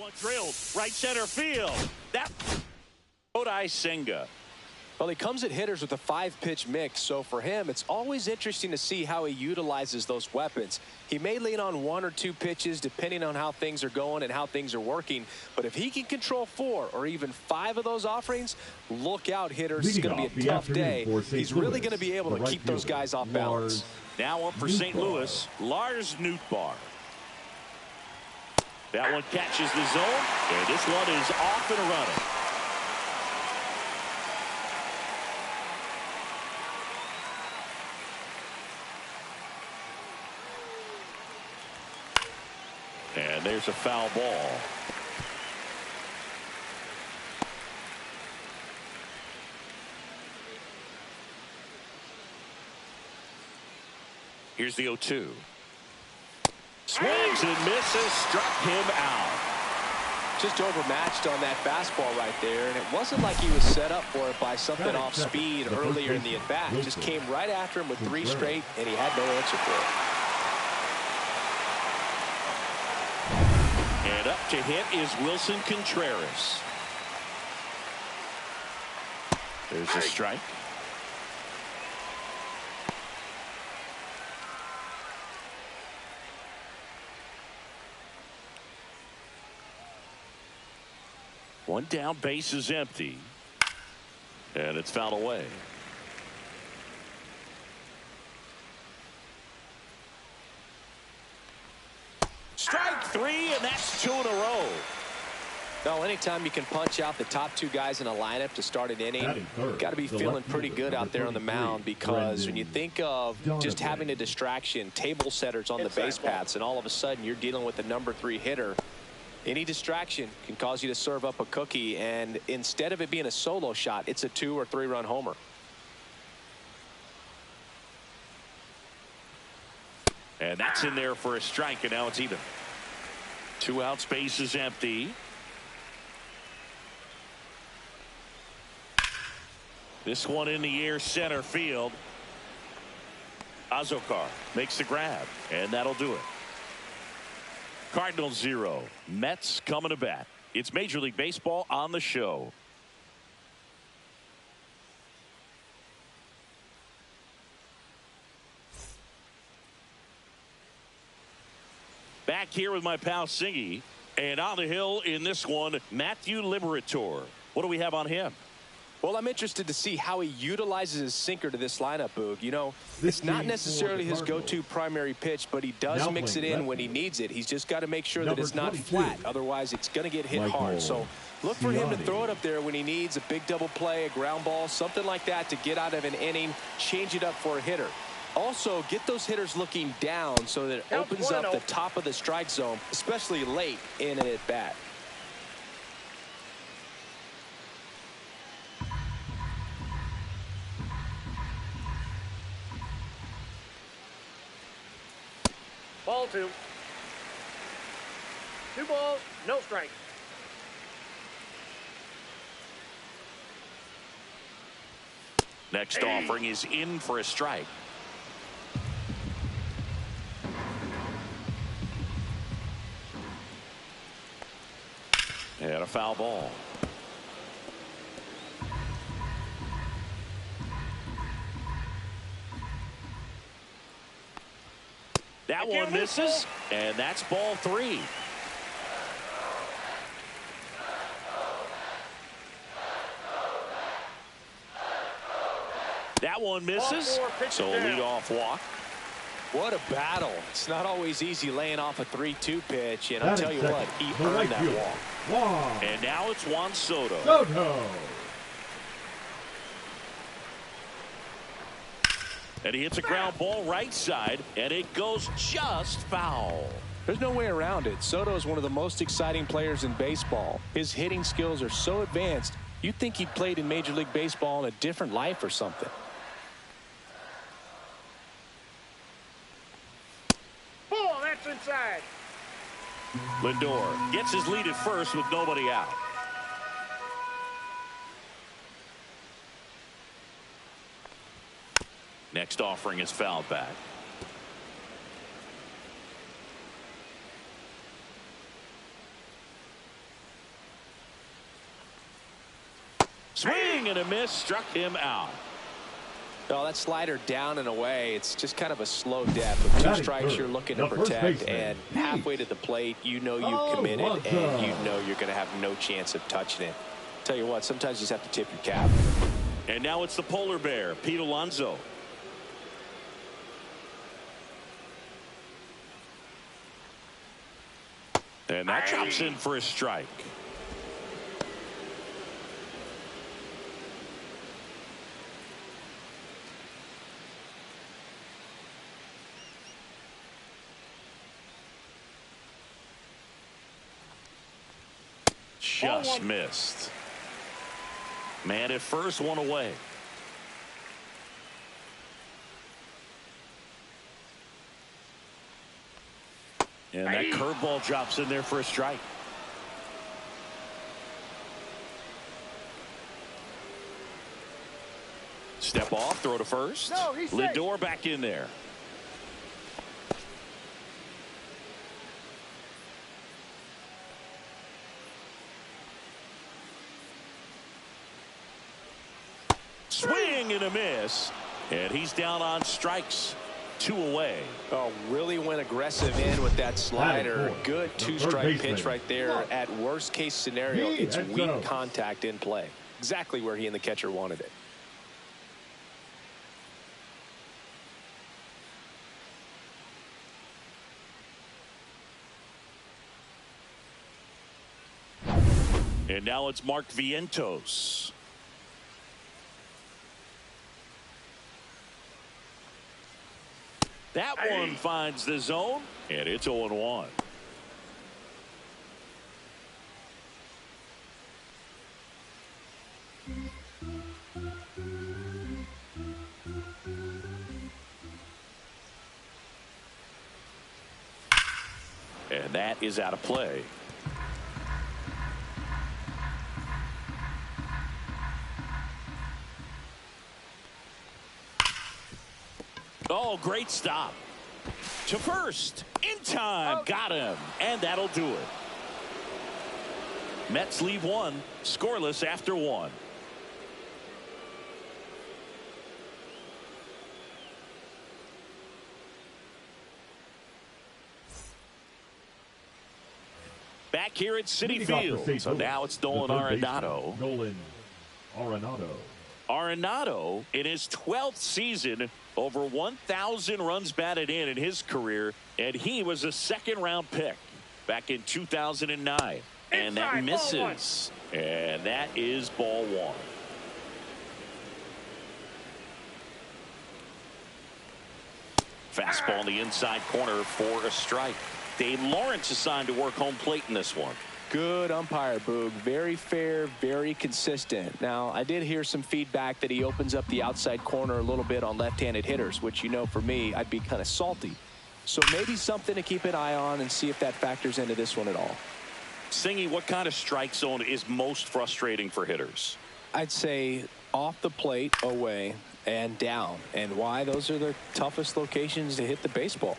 one drilled right center field. That Kodai Senga. Well, he comes at hitters with a 5-pitch mix, so for him, it's always interesting to see how he utilizes those weapons. He may lean on 1 or 2 pitches depending on how things are going and how things are working, but if he can control 4 or even 5 of those offerings, look out, hitters. It's going to be a tough day. He's really going to be able to keep those guys off balance. Now up for St. Louis, Lars Nootbaar. That one catches the zone, and this one is off and running. And there's a foul ball. Here's the 0-2. Swings and misses, struck him out. Just overmatched on that fastball right there, and it wasn't like he was set up for it by something off speed earlier in the at-bat. Just came right after him with 3 straight, and he had no answer for it. And up to hit is Wilson Contreras. There's a strike. One down, base is empty. And it's fouled away. Strike 3, and that's 2 in a row. Well, anytime you can punch out the top 2 guys in a lineup to start an inning, you've got to be feeling pretty good out there on the mound, because when you think of just having a distraction, table setters on the base paths, and all of a sudden you're dealing with the number 3 hitter, any distraction can cause you to serve up a cookie, and instead of it being a solo shot, it's a 2 or 3 run homer. And that's in there for a strike, and now it's even. 2 outs, base is empty. This one in the air, center field. Azokar makes the grab, and that'll do it. Cardinals 0, Mets coming to bat. It's Major League Baseball on the show. Back here with my pal Singy, and on the hill in this one, Matthew Liberatore. What do we have on him? Well, I'm interested to see how he utilizes his sinker to this lineup, Boog. You know, it's not necessarily his go-to primary pitch, but he does mix it in when he needs it. He's just got to make sure that it's not flat. Otherwise, it's going to get hit hard. So look for him to throw it up there when he needs a big double play, a ground ball, something like that to get out of an inning, change it up for a hitter. Also, get those hitters looking down so that it opens up the top of the strike zone, especially late in an at-bat. Ball 2. 2 balls, no strike. Next offering is in for a strike. And a foul ball. That one misses, and that's ball 3. That one misses, so a leadoff walk. What a battle. It's not always easy laying off a 3-2 pitch, and I'll tell you what, he earned that walk. And now it's Juan Soto. And he hits a ground ball right side, and it goes just foul. There's no way around it. Soto is one of the most exciting players in baseball. His hitting skills are so advanced, you'd think he played in Major League Baseball in a different life or something. Oh, that's inside. Lindor gets his lead at first with nobody out. Next offering is fouled back. Swing and a miss, struck him out. Oh, that slider down and away. It's just kind of a slow death. With 2 strikes, you're looking to protect, and halfway to the plate, you know you committed, and you know you're going to have no chance of touching it. Tell you what, sometimes you just have to tip your cap. And now it's the polar bear, Pete Alonso. And that drops in for a strike. Just missed. Man at first, 1 away. And that curveball drops in there for a strike. Step off, throw to first. No, he's Lindor back in there. Swing and a miss. And he's down on strikes. 2 away. Oh, really went aggressive in with that slider. Good 2-strike pitch right there. At worst case scenario, it's weak contact in play. Exactly where he and the catcher wanted it. And now it's Mark Vientos. That one finds the zone, and it's 0-1. And that is out of play. Oh, great stop. To first. In time. Got him. And that'll do it. Mets leave 1. Scoreless after 1. Back here at Citi Field. So now it's Nolan Arenado. Arenado, in his 12th season, over 1,000 runs batted in his career, and he was a second-round pick back in 2009. And that misses. And that is ball 1. Fastball in the inside corner for a strike. Dave Lawrence assigned to work home plate in this one. Good umpire, Boog. Very fair, very consistent. Now, I did hear some feedback that he opens up the outside corner a little bit on left-handed hitters, which, you know, for me, I'd be kind of salty. So maybe something to keep an eye on and see if that factors into this one at all. Singy, what kind of strike zone is most frustrating for hitters? I'd say off the plate, away, and down. And why? Those are the toughest locations to hit the baseball.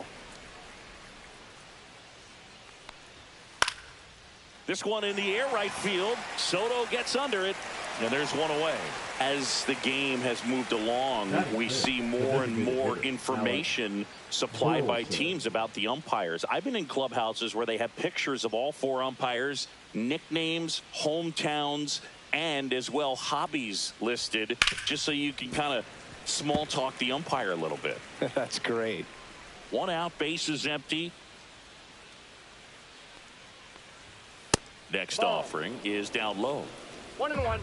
This one in the air right field. Soto gets under it, and there's 1 away. As the game has moved along, we see more and more information supplied by teams about the umpires. I've been in clubhouses where they have pictures of all 4 umpires, nicknames, hometowns, and as well hobbies listed, just so you can kind of small talk the umpire a little bit. That's great. 1 out, base is empty. Next offering is down low. 1-1.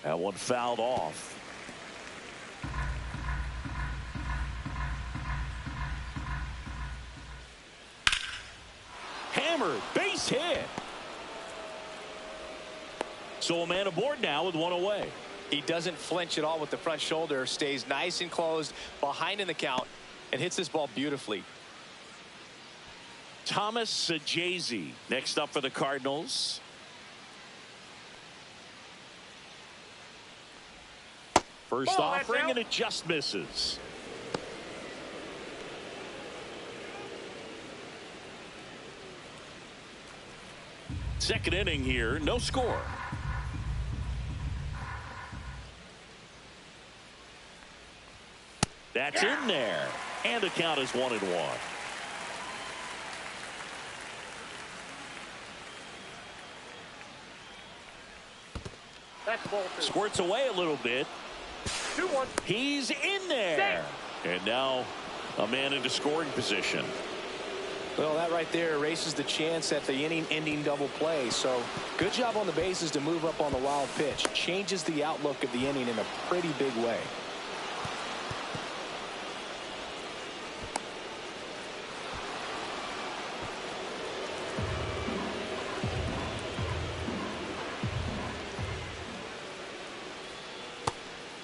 That one fouled off. Hammered, base hit. So a man aboard now with 1 away. He doesn't flinch at all with the front shoulder, stays nice and closed behind in the count, and hits this ball beautifully. Thomas Sajazi next up for the Cardinals. First offering, and it just misses. second inning here, no score. That's in there, and the count is 1-1. That's ball 2. Squirts away a little bit. 2-1. He's in there. And now a man into scoring position. Well, that right there erases the chance at the inning-ending double play. So good job on the bases to move up on the wild pitch. Changes the outlook of the inning in a pretty big way.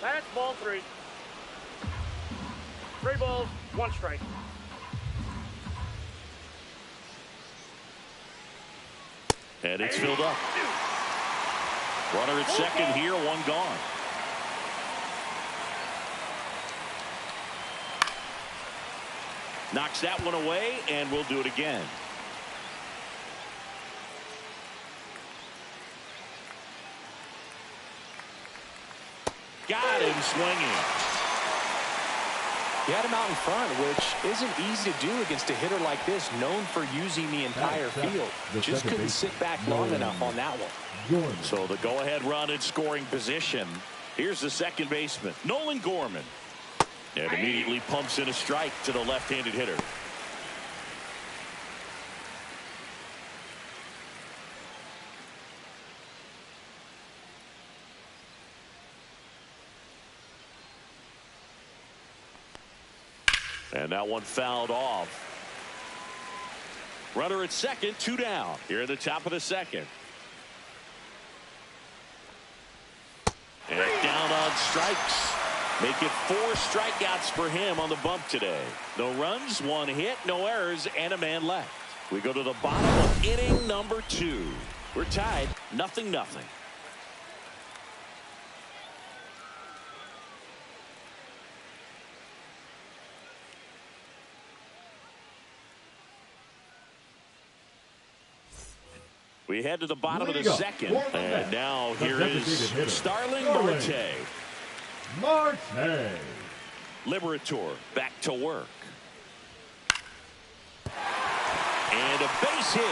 That's ball 3. 3 balls, 1 strike. And it's filled up. Runner at second here, 1 gone. Knocks that one away, and we'll do it again. Got him swinging. He had him out in front, which isn't easy to do against a hitter like this, known for using the entire field. Just couldn't sit back long enough on that one. So the go-ahead run in scoring position. Here's the second baseman, Nolan Gorman. And immediately pumps in a strike to the left-handed hitter. And that one fouled off. Runner at second, 2 down. Here at the top of the second. And down on strikes. Make it 4 strikeouts for him on the bump today. No runs, 1 hit, no errors, and a man left. We go to the bottom of inning number 2. We're tied, 0-0. We head to the bottom of the second. And now here is Starling Marte. Liberator back to work. And a base hit.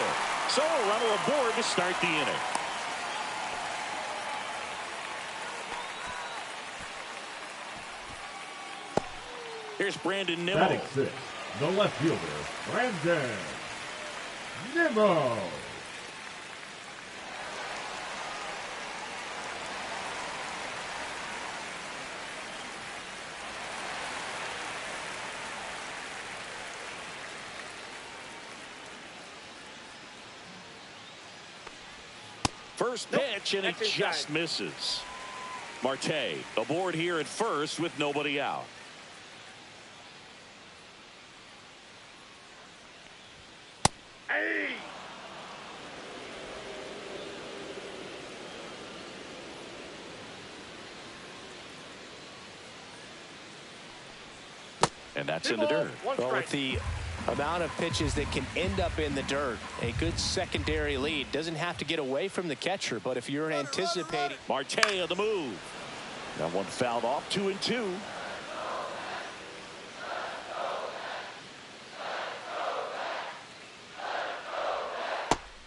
So a runner aboard to start the inning. Here's Brandon Nimmo. Batting 6, the left fielder, Brandon Nimmo. First pitch, and it just misses. Marte aboard here at first with nobody out. Hey! And that's in the dirt. Well, with the amount of pitches that can end up in the dirt, a good secondary lead. Doesn't have to get away from the catcher, but if you're anticipating. Marte on the move. That one fouled off, 2-2.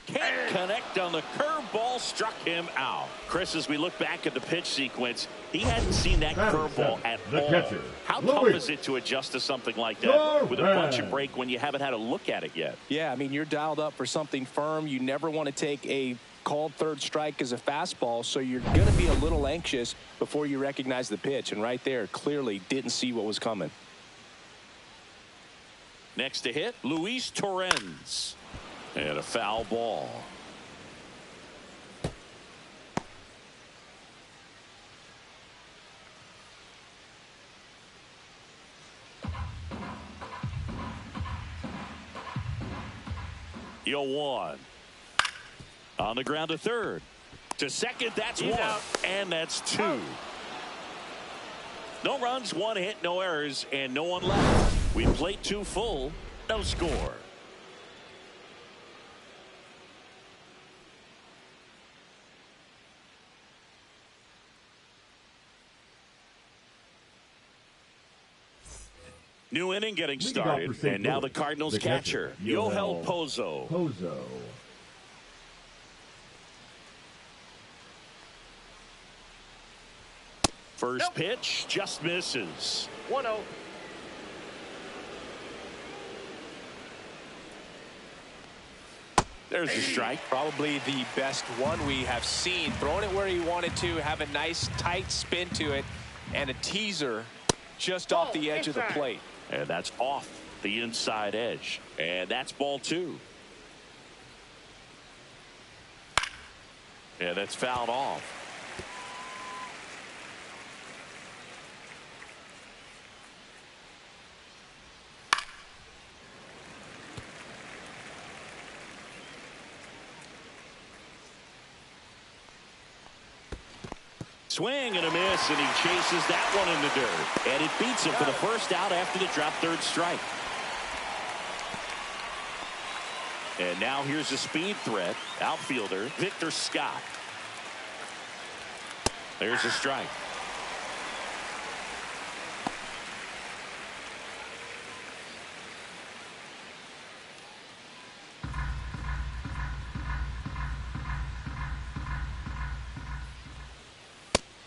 Can't connect on the curveball, struck him out. Chris, as we look back at the pitch sequence, he hadn't seen that curveball at all. How tough is it to adjust to something like that with a bunch of break when you haven't had a look at it yet? Yeah, I mean, you're dialed up for something firm. You never want to take a called third strike as a fastball, so you're going to be a little anxious before you recognize the pitch. And right there, clearly didn't see what was coming. Next to hit, Luis Torrens. And a foul ball. Yo, 1. On the ground to third. To second, that's 1. And that's 2. No runs, 1 hit, no errors, and no one left. We played 2 full, no score. New inning getting started, and now the Cardinals catcher, Yoel Pozo. First pitch just misses. 1-0. There's a strike. Probably the best one we have seen. Throwing it where he wanted to, have a nice tight spin to it, and a teaser just off the edge of the plate. And that's off the inside edge. And that's ball 2. Yeah, that's fouled off. Swing and a miss, and he chases that one in the dirt. And it beats him for the first out after the drop third strike. And now here's a speed threat. Outfielder Victor Scott. There's a strike.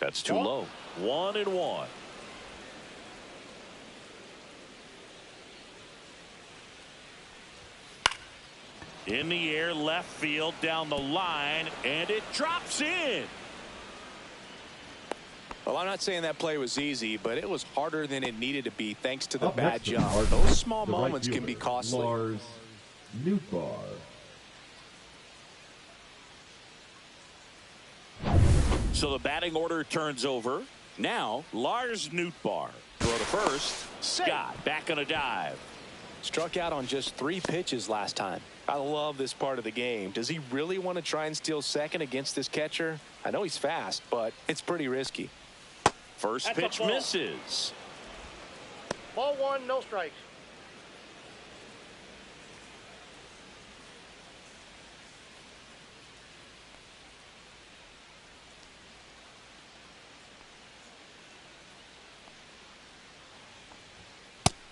That's too low. 1-1. In the air, left field, down the line, and it drops in. Well, I'm not saying that play was easy, but it was harder than it needed to be thanks to the bad jump. Those small moments can be costly. Lars Nootbaar. So the batting order turns over. Now, Lars Nootbaar. Throw to first. Scott back on a dive. Struck out on just 3 pitches last time. I love this part of the game. Does he really want to try and steal second against this catcher? I know he's fast, but it's pretty risky. First pitch misses. Ball 1, no strikes.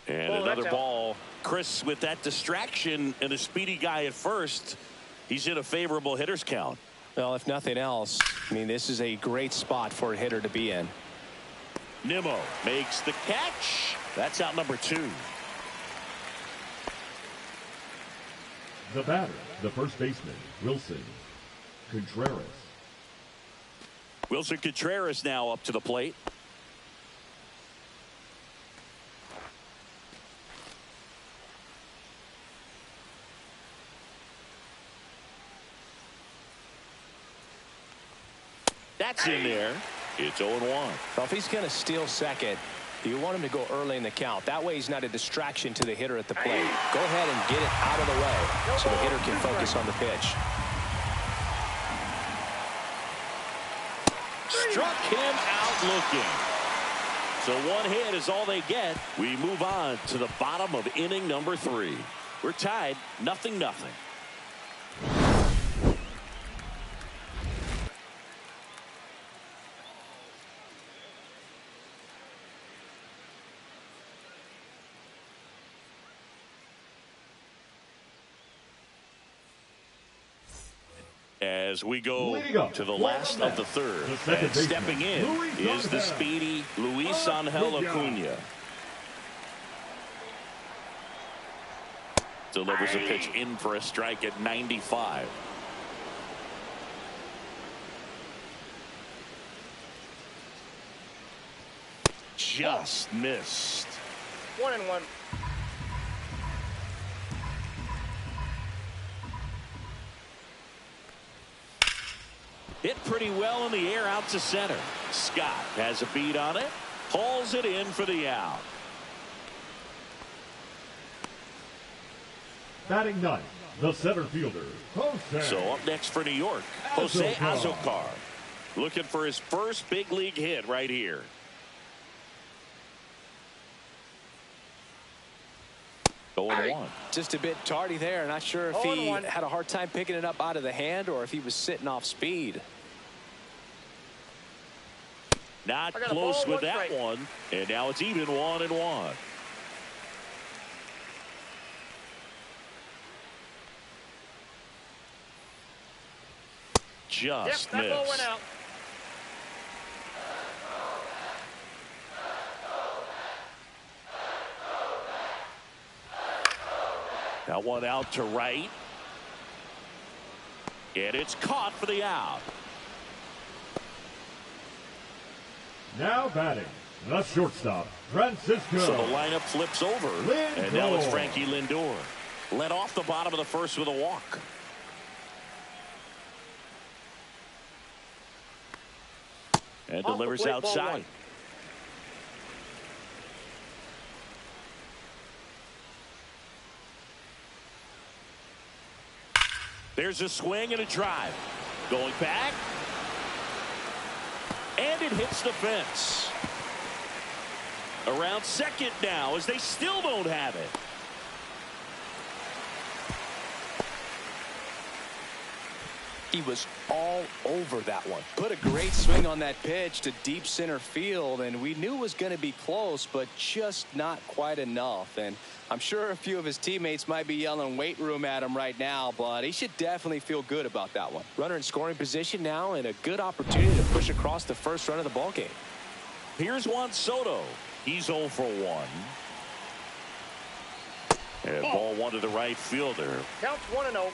And another ball. Chris, with that distraction and a speedy guy at first, he's in a favorable hitter's count. Well, if nothing else, I mean, this is a great spot for a hitter to be in. Nimmo makes the catch. That's out number 2. The batter, the first baseman, Wilson Contreras. Wilson Contreras now up to the plate. That's in there. It's 0-1. Well, if he's going to steal second, you want him to go early in the count. That way he's not a distraction to the hitter at the plate. Go ahead and get it out of the way so the hitter can focus on the pitch. Struck him out looking. So 1 hit is all they get. We move on to the bottom of inning number 3. We're tied 0-0. As we go to the last of the third, and stepping in is the speedy Luis Angel Acuna. Delivers a pitch in for a strike at 95. Just missed. 1-1. Hit pretty well in the air out to center. Scott has a beat on it. Hauls it in for the out. Batting ninth, the center fielder, Jose. So up next for New York, Jose Azocar. Looking for his first big league hit right here. Going 1. Just a bit tardy there. Not sure if he had a hard time picking it up out of the hand or if he was sitting off speed. Not close with that one. And now it's even 1-1. just that ball went missed. out. That one out to right. And it's caught for the out. Now batting, the shortstop, Francisco. So the lineup flips over. Lindor. And now it's Frankie Lindor. Led off the bottom of the first with a walk. And delivers outside. There's a swing and a drive. Going back. And it hits the fence. Around second now as they still don't have it. He was all over that one. Put a great swing on that pitch to deep center field, and we knew it was going to be close, but just not quite enough. And I'm sure a few of his teammates might be yelling weight room at him right now, but he should definitely feel good about that one. Runner in scoring position now, and a good opportunity to push across the first run of the ball game. Here's Juan Soto. He's 0 for 1. And ball one to the right fielder. Counts 1-0.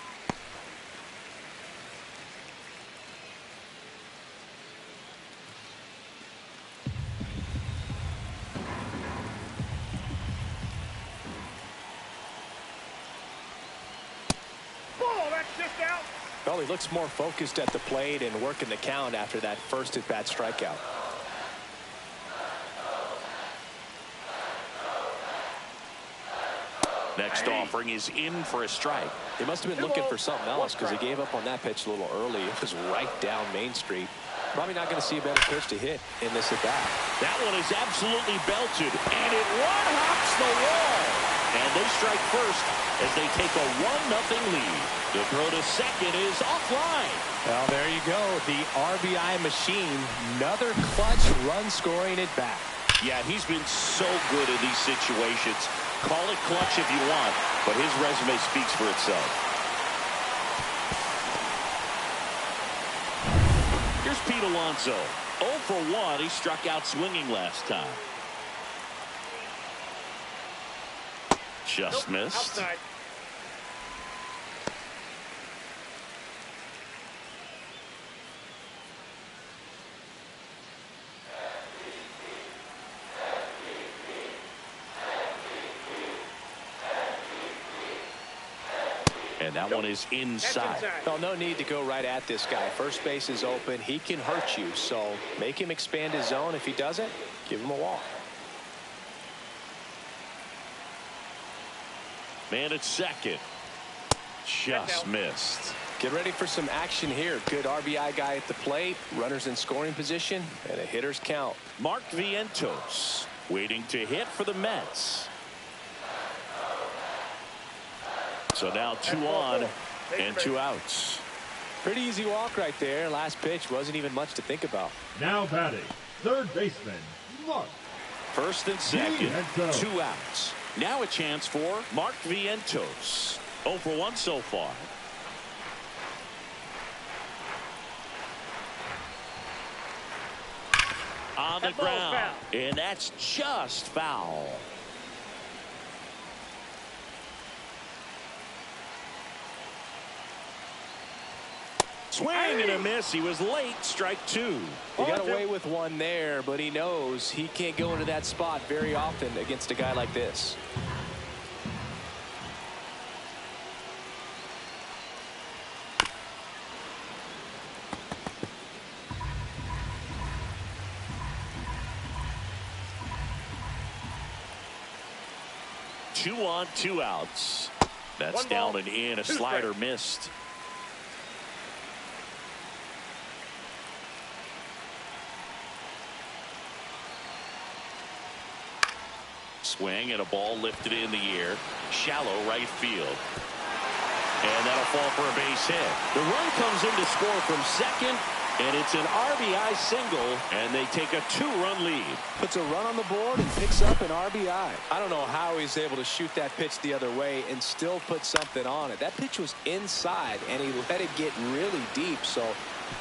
Well, he looks more focused at the plate and working the count after that first at-bat strikeout. Next offering is in for a strike. He must have been looking for something else because he gave up on that pitch a little early. It was right down Main Street. Probably not going to see a better pitch to hit in this at-bat. That one is absolutely belted, and it one-hops the wall. And they strike first as they take a 1-0 lead. The throw to second is offline. Well, there you go. The RBI machine. Another clutch run scoring at bat. Yeah, he's been so good in these situations. Call it clutch if you want, but his resume speaks for itself. Here's Pete Alonso. 0 for 1. He struck out swinging last time. Just missed. Outside. And that one is inside. Well, no need to go right at this guy. First base is open. He can hurt you. So make him expand his zone. If he doesn't, give him a walk. Man at second. Just missed. Get ready for some action here. Good RBI guy at the plate. Runners in scoring position. And a hitter's count. Mark Vientos waiting to hit for the Mets. So now 2 on and 2 outs. Pretty easy walk right there. Last pitch wasn't even much to think about. Now batting, third baseman, Mark. First and second, Vientos. 2 outs. Now a chance for Mark Vientos. 0 for 1 so far. On the ground, and that's just foul. Swing and a miss. He was late. Strike 2. He got away with one there, but he knows he can't go into that spot very often against a guy like this. Two on, 2 outs. That's down and in. A slider missed. Swing and a ball lifted in the air. Shallow right field. And that'll fall for a base hit. The run comes in to score from second, and it's an RBI single, and they take a 2-run lead. Puts a run on the board and picks up an RBI. I don't know how he's able to shoot that pitch the other way and still put something on it. That pitch was inside, and he let it get really deep, so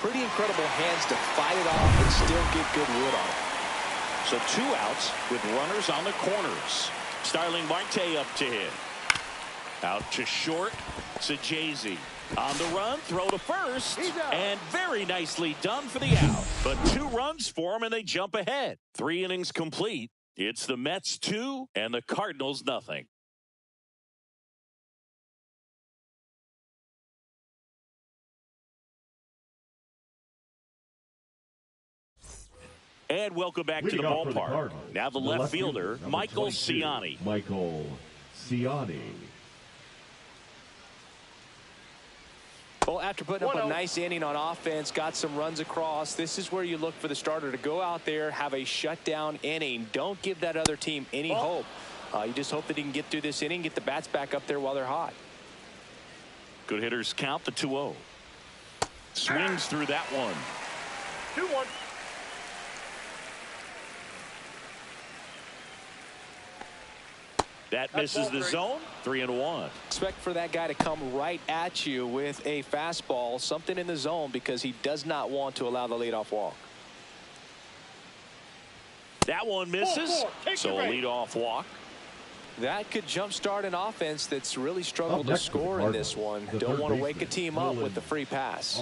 Pretty incredible hands to fight it off and still get good wood on it. So 2 outs with runners on the corners. Starling Marte up to hit. Out to short. Sajazi on the run, throw to first, and very nicely done for the out. But 2 runs for him, and they jump ahead. 3 innings complete. It's the Mets 2 and the Cardinals nothing. And welcome back to the ballpark. Now the left fielder, Michael Ciani. Michael Ciani. Well, after putting up a nice inning on offense, got some runs across, this is where you look for the starter to go out there, have a shutdown inning. Don't give that other team any hope. You just hope that he can get through this inning, get the bats back up there while they're hot. Good hitters count the 2-0. Swings through that one. 2-1. That misses the zone. 3-1. Expect for that guy to come right at you with a fastball, something in the zone, because he does not want to allow the leadoff walk. That one misses. So a leadoff walk. That could jumpstart an offense that's really struggled to score in this one. Don't want to wake a team up with the free pass.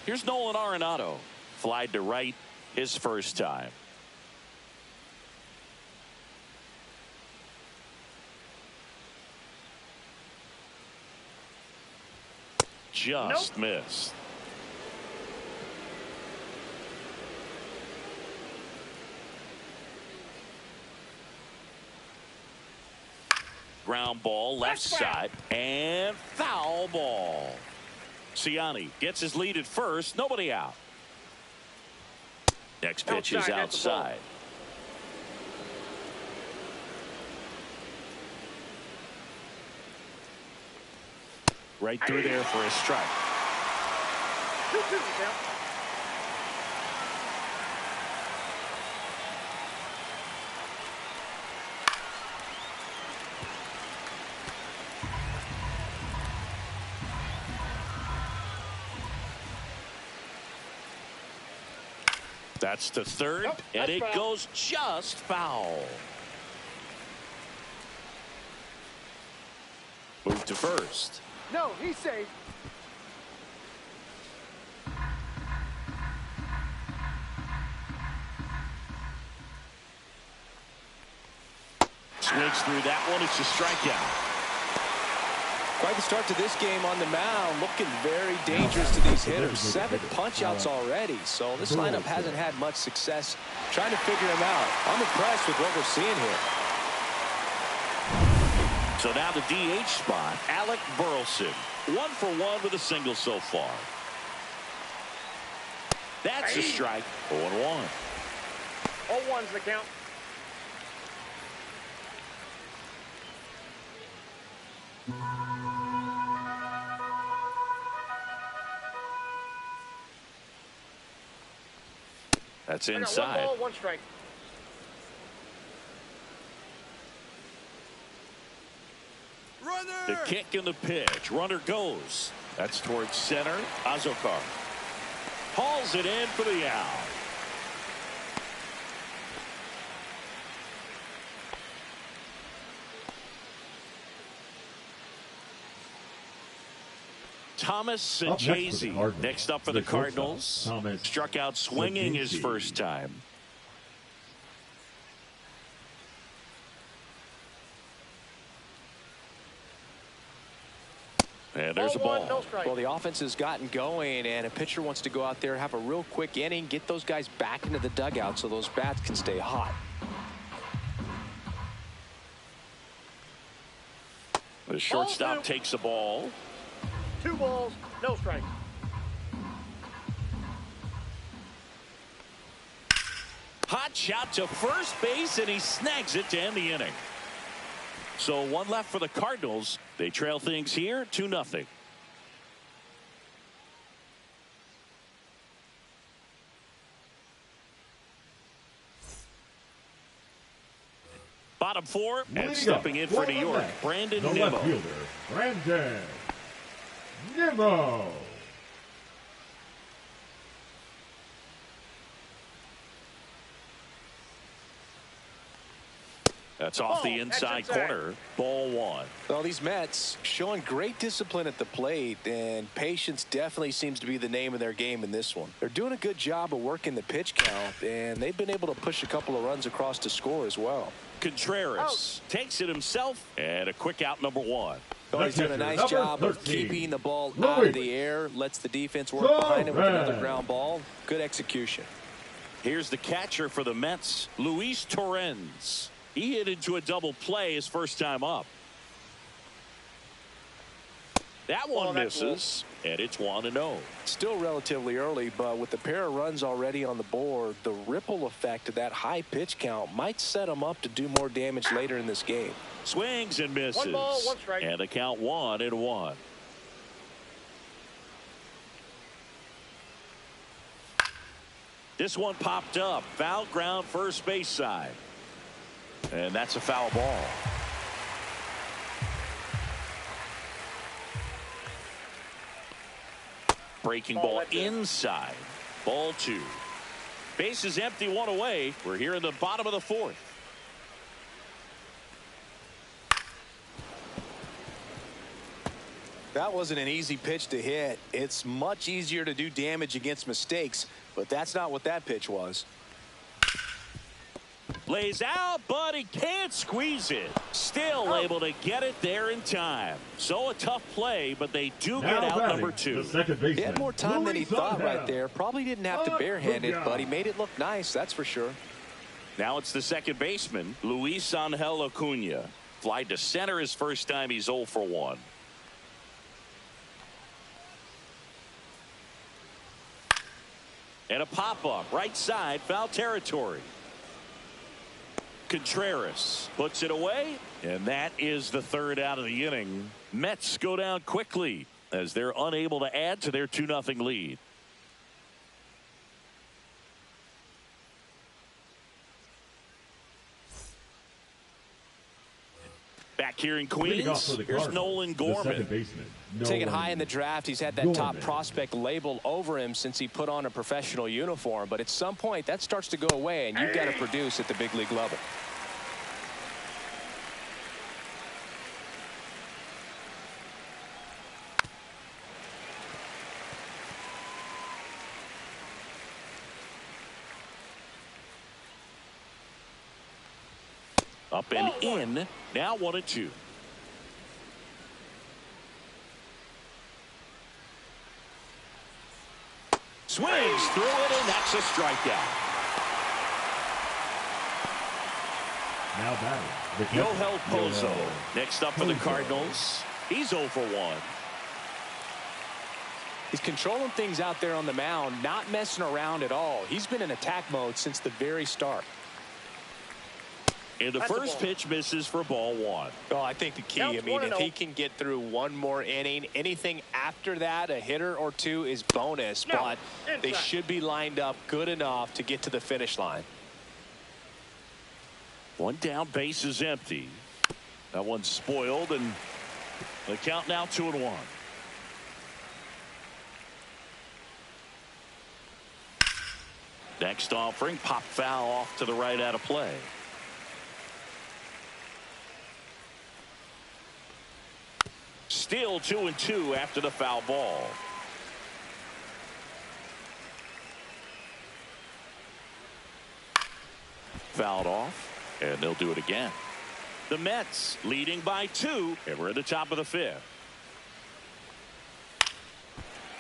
Here's Nolan Arenado. Flied to right his first time. Just missed. Ground ball left side and foul ball. Ciani gets his lead at first. Nobody out. Next pitch is outside. Right through there for a strike. 2-2 count. That's to third, and it goes just foul. Move to first. No, he's safe. Swings through that one. It's a strikeout. Quite the start to this game on the mound. Looking very dangerous to these hitters. 7 punch-outs already. So this lineup hasn't had much success trying to figure him out. I'm impressed with what we're seeing here. So now the DH spot, Alec Burleson. 1 for 1 with a single so far. That's a strike. 0-1. 0-1's the count. That's I got inside. 1 ball, 1 strike. The kick and the pitch. Runner goes. That's towards center. Azokar hauls it in for the out. Thomas Sajazi next up for the Cardinals. Struck out swinging his first time. And there's a ball. No strike. Well, the offense has gotten going, and a pitcher wants to go out there, have a real quick inning, get those guys back into the dugout so those bats can stay hot. The shortstop takes the ball. 2 balls, no strike. Hot shot to first base, and he snags it to end the inning. So 1 left for the Cardinals. They trail things here 2-0. Bottom 4, and stepping in for New York, Brandon Nimmo. Left fielder, Brandon Nimmo. That's off the inside corner. Ball one. Well, these Mets showing great discipline at the plate, and patience definitely seems to be the name of their game in this one. They're doing a good job of working the pitch count, and they've been able to push a couple of runs across to score as well. Contreras takes it himself, and a quick out, number one. Oh, he's doing a nice job of keeping the ball out of the air, lets the defense work behind him with another ground ball. Good execution. Here's the catcher for the Mets, Luis Torrens. He hit into a double play his first time up. That one misses, and it's 1-0. Still relatively early, but with the pair of runs already on the board, the ripple effect of that high pitch count might set him up to do more damage later in this game. Swings and misses. 1 ball, 1 strike. And the count 1-1. This one popped up. Foul ground, first base side. And that's a foul ball. Breaking ball inside. Ball two. Base is empty, one away. We're here in the bottom of the fourth. That wasn't an easy pitch to hit. It's much easier to do damage against mistakes, but that's not what that pitch was. Lays out, but he can't squeeze it. Still able to get it there in time. So a tough play, but they do get out number two. He had more time than he thought right there. Probably didn't have to barehand it, but he made it look nice, that's for sure. Now it's the second baseman, Luis Angel Acuna. Flied to center his first time. He's 0 for 1. And a pop-up, right side, foul territory. Contreras puts it away, and that is the third out of the inning. Mets go down quickly as they're unable to add to their 2-0 lead. Back here in Queens, here's Nolan Gorman. Taken high in the draft, he's had that top prospect label over him since he put on a professional uniform. But at some point, that starts to go away, and you've got to produce at the big league level. Up and in. Now 1-2. Swings through it, and that's a strikeout. Now batting, Yoel Pozo. Next up for the Cardinals. He's 0 for 1. He's controlling things out there on the mound, not messing around at all. He's been in attack mode since the very start. And the first pitch misses for ball one. Oh, I think the key, I mean, if he can get through one more inning, anything after that, a hitter or two is bonus, but they should be lined up good enough to get to the finish line. One down, base is empty. That one's spoiled, and the count now 2-1. Next offering, pop foul off to the right out of play. Still 2-2 after the foul ball. Fouled off, and they'll do it again. The Mets leading by 2, and we're at the top of the 5th.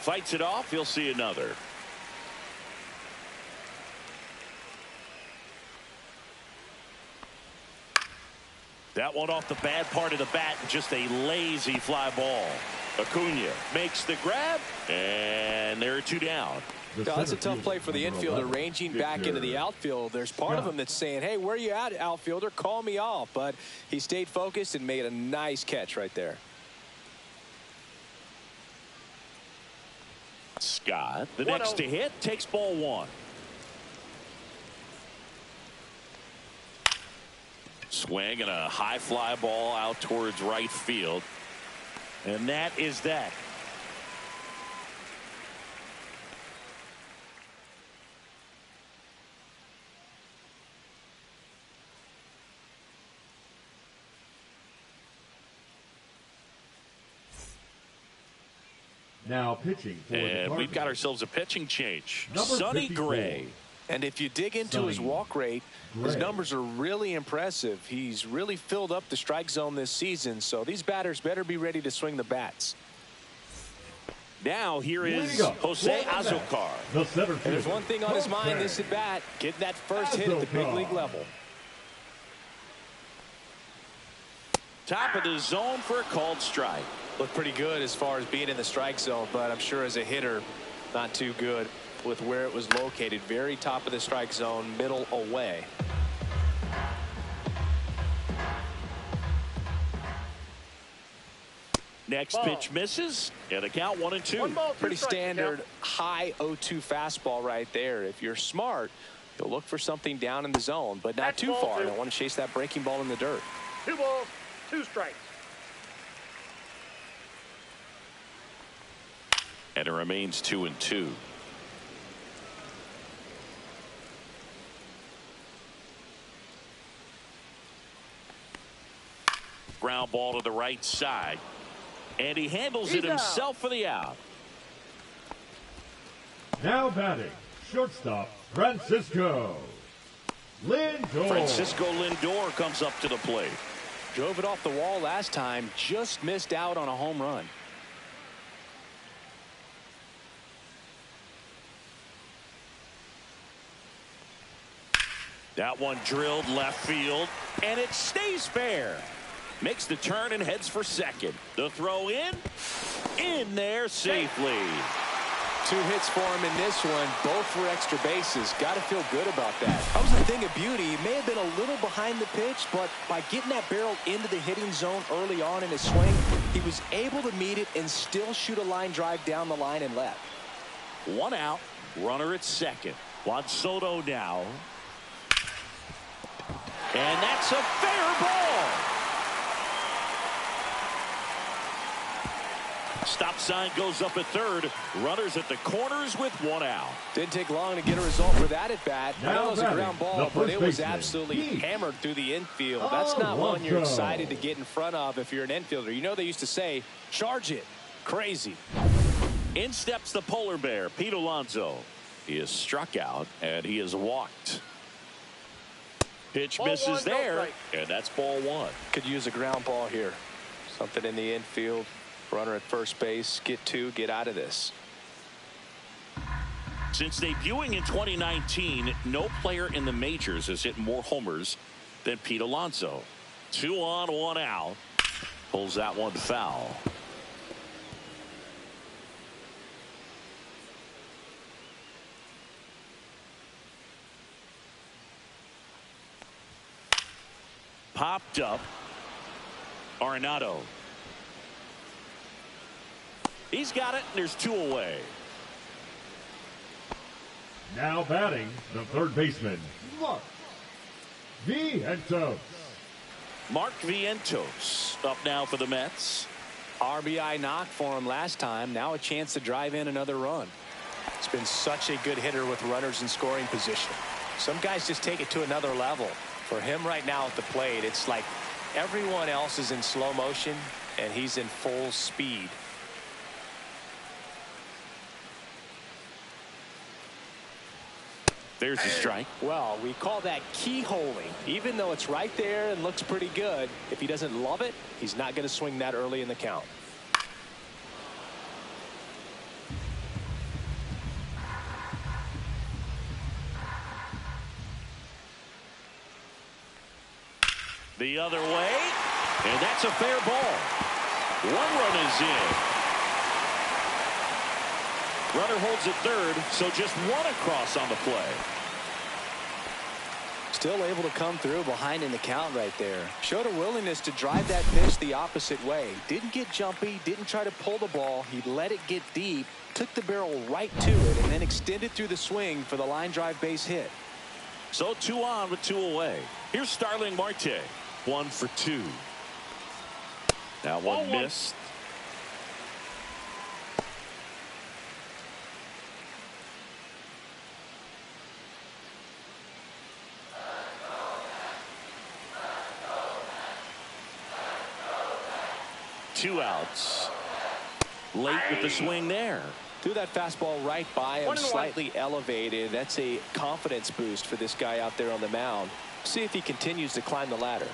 Fights it off, he'll see another. That one off the bad part of the bat, just a lazy fly ball. Acuna makes the grab, and there are 2 down. That's a tough play for the infielder, ranging back into the outfield. There's part of him that's saying, hey, where you at, outfielder? Call me off. But he stayed focused and made a nice catch right there. Scott, the next to hit, takes ball 1. Swing and a high fly ball out towards right field. And that is that. Now pitching for the And Cardinals. we've got ourselves a pitching change. Number Sonny 54. Gray. And if you dig into his walk rate, his numbers are really impressive. He's really filled up the strike zone this season, so these batters better be ready to swing the bats. Now here is Jose Azocar. The center And there's one thing on his mind this at bat, getting that first hit at the big league level. Top of the zone for a called strike. Looked pretty good as far as being in the strike zone, but I'm sure as a hitter, not too good with where it was located. Very top of the strike zone, middle away. Next pitch misses, and a count 1-2. Pretty standard high 0-2 fastball right there. If you're smart, you'll look for something down in the zone, but not too far. You don't want to chase that breaking ball in the dirt. 2 balls, 2 strikes. And it remains 2-2. Ground ball to the right side. And he handles it himself for the out. Now batting, shortstop, Francisco Lindor. Francisco Lindor comes up to the plate. Drove it off the wall last time, just missed out on a home run. That one drilled left field, and it stays fair. Makes the turn and heads for second. The throw in there safely. 2 hits for him in this one, both for extra bases. Got to feel good about that. That was a thing of beauty. He may have been a little behind the pitch, but by getting that barrel into the hitting zone early on in his swing, he was able to meet it and still shoot a line drive down the line and left. 1 out, runner at second. Juan Soto now. And that's a fair ball. Stop sign goes up at third. Runners at the corners with 1 out. Didn't take long to get a result for that at bat. I know it was a ground ball, but it was baseman, absolutely hammered through the infield. That's not one you're excited to get in front of if you're an infielder. You know they used to say, charge it. Crazy. In steps the polar bear, Pete Alonso. He is struck out, and he is walked. Pitch misses there, and that's ball 1. Could use a ground ball here. Something in the infield. Runner at first base. Get 2. Get out of this. Since debuting in 2019, no player in the majors has hit more homers than Pete Alonso. 2 on, 1 out. Pulls that one foul. Popped up. Arenado. He's got it, and there's 2 away. Now batting, the third baseman, Mark Vientos. Mark Vientos up now for the Mets. RBI knock for him last time. Now a chance to drive in another run. He's been such a good hitter with runners in scoring position. Some guys just take it to another level. For him right now at the plate, it's like everyone else is in slow motion, and he's in full speed. There's a strike. Well, we call that keyholing. Even though it's right there and looks pretty good, if he doesn't love it, he's not going to swing that early in the count. The other way, and that's a fair ball. 1 run is in. Runner holds at third, so just 1 across on the play. Still able to come through behind in the count right there. Showed a willingness to drive that pitch the opposite way. Didn't get jumpy, didn't try to pull the ball. He let it get deep, took the barrel right to it, and then extended through the swing for the line drive base hit. So 2 on with 2 away. Here's Starling Marte. 1 for 2. That one missed. Two outs. Late with the swing there. Threw that fastball right by him, 1-1. slightly elevated. That's a confidence boost for this guy out there on the mound. See if he continues to climb the ladder.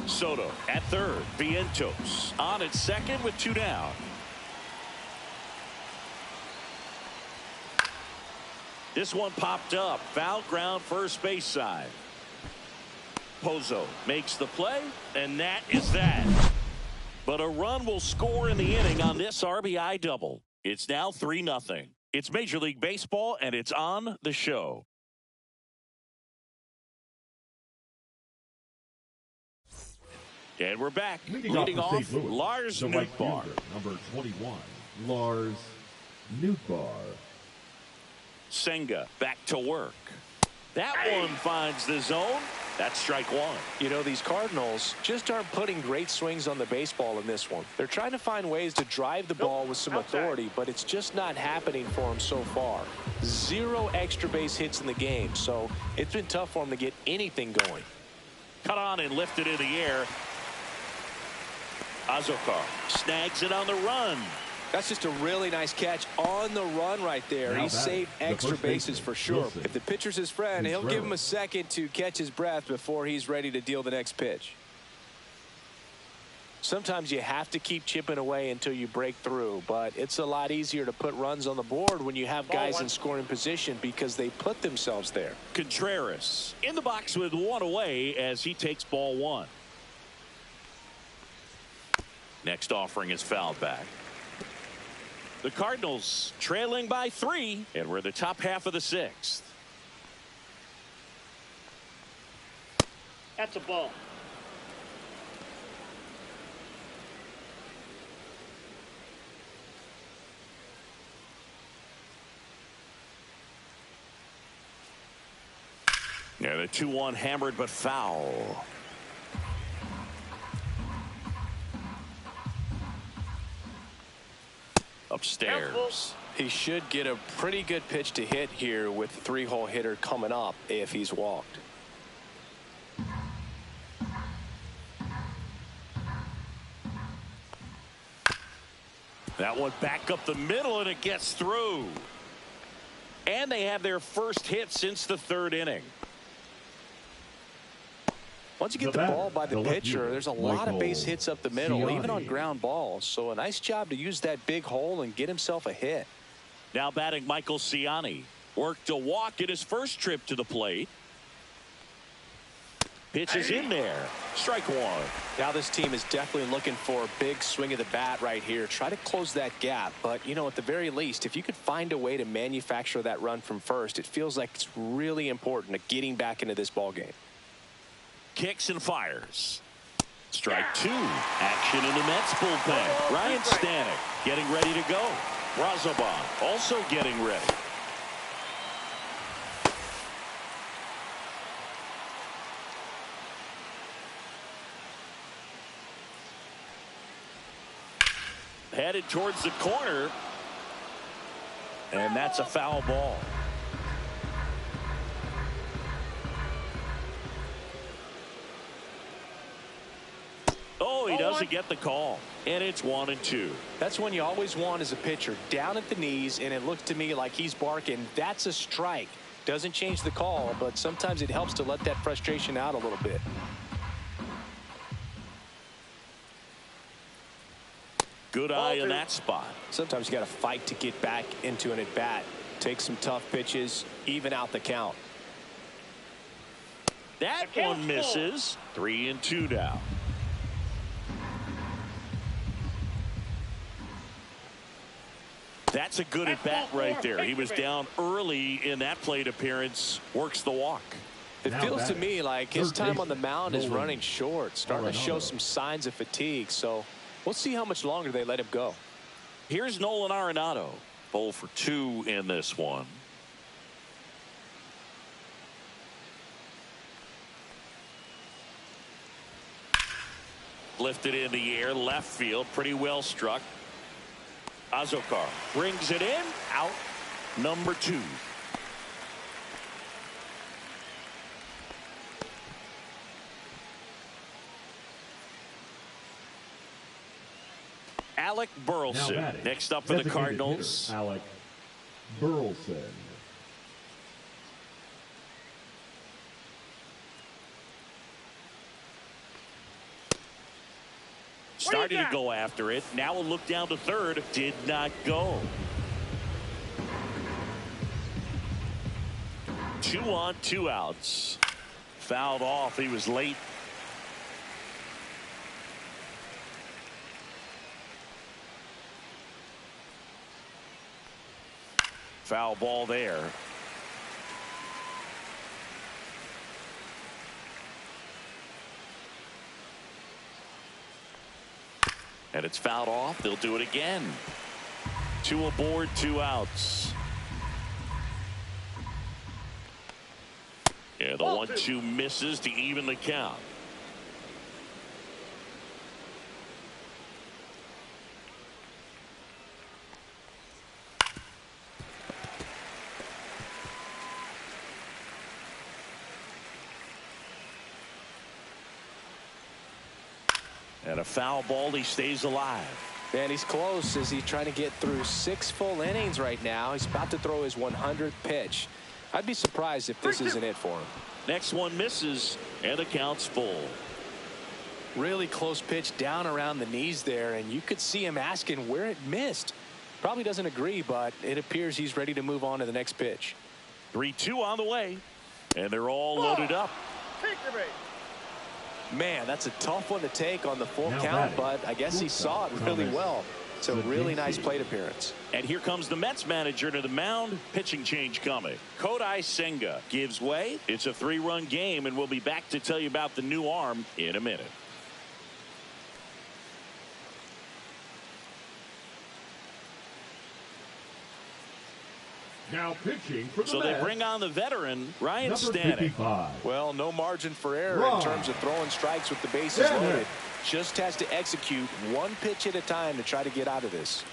Soto at third. Vientos on at second with 2 down. This one popped up. Foul ground first base side. Pozo makes the play, and that is that. But a run will score in the inning on this RBI double. It's now 3-0. It's Major League Baseball, and it's on the show. And we're back. Leading off, Lars Nootbaar. Number 21, Lars Nootbaar. Senga back to work. That one finds the zone. That's strike one. You know, these Cardinals just aren't putting great swings on the baseball in this one. They're trying to find ways to drive the ball with some authority, but it's just not happening for them so far. 0 extra base hits in the game, so it's been tough for them to get anything going. Cut on and lifted in the air. Azokar snags it on the run. That's just a really nice catch on the run right there. He saved extra bases for sure. If the pitcher's his friend, he'll give him a second to catch his breath before he's ready to deal the next pitch. Sometimes you have to keep chipping away until you break through, but it's a lot easier to put runs on the board when you have guys in scoring position because they put themselves there. Contreras in the box with 1 away as he takes ball 1. Next offering is fouled back. The Cardinals trailing by 3, and we're the top half of the 6th. That's a ball. Yeah, the 2-1 hammered but foul. Upstairs. He should get a pretty good pitch to hit here with the 3-hole hitter coming up if he's walked. That one back up the middle, and it gets through. And they have their first hit since the 3rd inning. Once you get the ball by the pitcher, there's a lot of base hits up the middle, even on ground balls. So a nice job to use that big hole and get himself a hit. Now batting Michael Ciani. Worked a walk in his first trip to the plate. Pitch is in there. Strike 1. Now this team is definitely looking for a big swing of the bat right here. Try to close that gap. But, you know, at the very least, if you could find a way to manufacture that run from first, it feels like it's really important to getting back into this ball game. Kicks and fires. Strike 2. Action in the Mets bullpen. Ryan Stanek getting ready to go. Razabon also getting ready. Headed towards the corner. And that's a foul ball. Oh, he doesn't get the call. And it's 1-2. That's one you always want as a pitcher. Down at the knees, and it looks to me like he's barking. That's a strike. Doesn't change the call, but sometimes it helps to let that frustration out a little bit. Good eye in that spot. Sometimes you got to fight to get back into an at-bat. Take some tough pitches, even out the count. That one misses. 3-2 now. That's a good at-bat right there. He was down early in that plate appearance. Works the walk. It feels to me like his time on the mound is running short. Starting to show some signs of fatigue. So we'll see how much longer they let him go. Here's Nolan Arenado. 0 for 2 in this one. Lifted in the air, left field, pretty well struck. Azokar brings it in, out, number 2. Alec Burleson next up for the Cardinals. Hitter, Alec Burleson. Started to go after it. Now a look down to third. Did not go. 2 on, 2 outs. Fouled off. He was late. Foul ball there. And it's fouled off. They'll do it again. 2 aboard, 2 outs. Yeah, the 1-2 misses to even the count. And a foul ball. He stays alive. And he's close as he's trying to get through 6 full innings right now. He's about to throw his 100th pitch. I'd be surprised if this isn't it for him. Next one misses, and the count's full. Really close pitch down around the knees there, and you could see him asking where it missed. Probably doesn't agree, but it appears he's ready to move on to the next pitch. 3-2 on the way, and they're all loaded up. Take the bait. Man, that's a tough one to take on the full count, but I guess he saw it really well. It's a really nice plate appearance. And here comes the Mets manager to the mound. Pitching change coming. Kodai Senga gives way. It's a 3-run game, and we'll be back to tell you about the new arm in a minute. Now pitching for the So Mets, they bring on the veteran, Ryan number Stanek. 55. Well, no margin for error in terms of throwing strikes with the bases loaded. Just has to execute 1 pitch at a time to try to get out of this.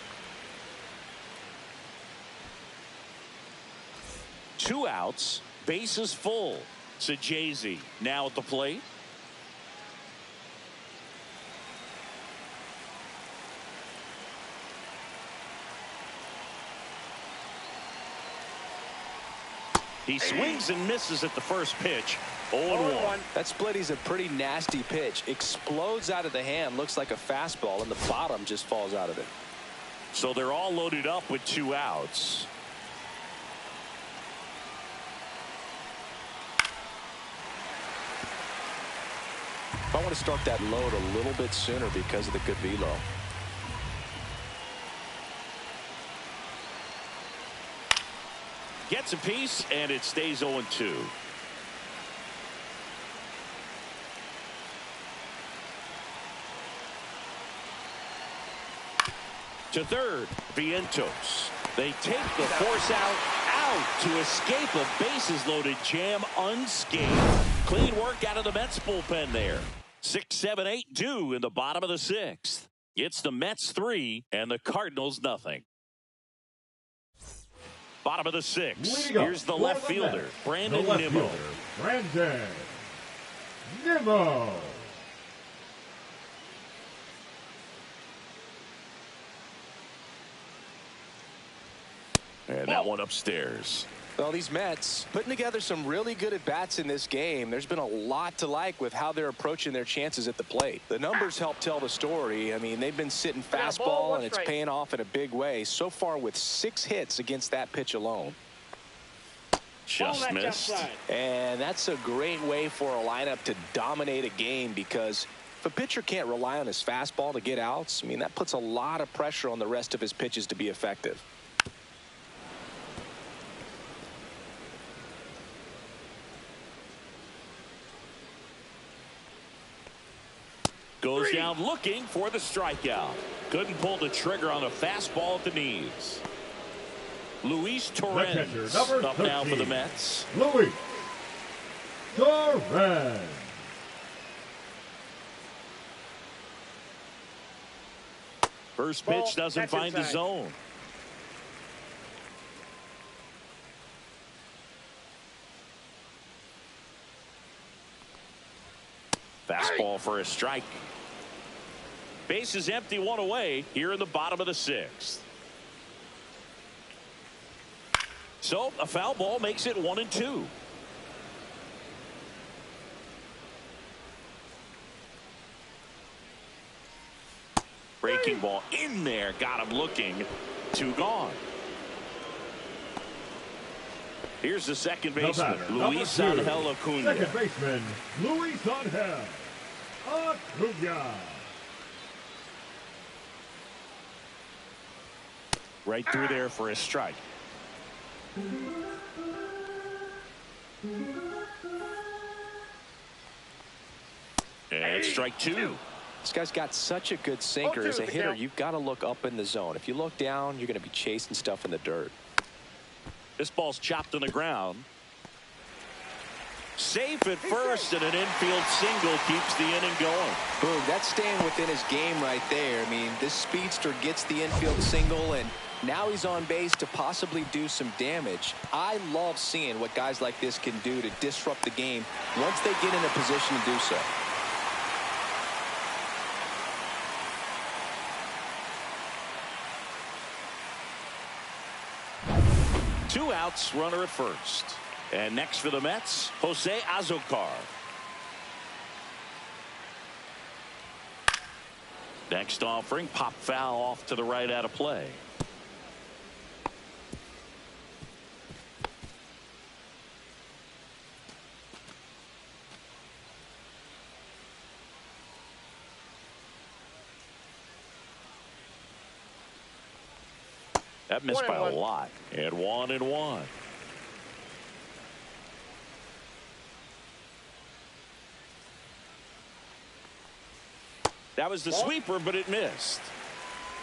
2 outs, bases full. Sajazi now at the plate. He swings and misses at the first pitch. 0-1. That splitty's a pretty nasty pitch. Explodes out of the hand. Looks like a fastball, and the bottom just falls out of it. So they're all loaded up with 2 outs. I want to start that load a little bit sooner because of the good velo. Gets a piece, and it stays 0-2. To third, Vientos. They take the force out to escape a bases loaded jam unscathed. Clean work out of the Mets bullpen there. 6, 7, 8 due in the bottom of the 6th. It's the Mets 3 and the Cardinals nothing. Bottom of the 6th. Here's the left fielder, Brandon Nimmo. Brandon Nimmo. And that one upstairs. Well, these Mets putting together some really good at-bats in this game. There's been a lot to like with how they're approaching their chances at the plate. The numbers help tell the story. I mean, they've been sitting fastball, and it's paying off in a big way. So far with 6 hits against that pitch alone. Just missed. And that's a great way for a lineup to dominate a game, because if a pitcher can't rely on his fastball to get outs, I mean, that puts a lot of pressure on the rest of his pitches to be effective. Goes down looking for the strikeout. Couldn't pull the trigger on a fastball at the knees. Luis Torrens up now for the Mets. Luis Torrens. First pitch doesn't find the zone. Fastball for a strike. Base is empty, one away here in the bottom of the sixth. So a foul ball makes it 1-2. Breaking ball in there, got him looking. 2 gone. Here's the second baseman, Luis Angel Acuna. Second baseman, Luis Angel Acuna. Right through there for a strike. And strike 2. This guy's got such a good sinker. As a hitter, you've got to look up in the zone. If you look down, you're going to be chasing stuff in the dirt. This ball's chopped on the ground. Safe at first, and an infield single keeps the inning going. Boom, that's staying within his game right there. I mean, this speedster gets the infield single, and now he's on base to possibly do some damage. I love seeing what guys like this can do to disrupt the game once they get in a position to do so. Two outs, runner at first. And next for the Mets, Jose Azocar. Next offering, pop foul off to the right out of play. That missed by a lot. And 1-1. That was the sweeper, but it missed.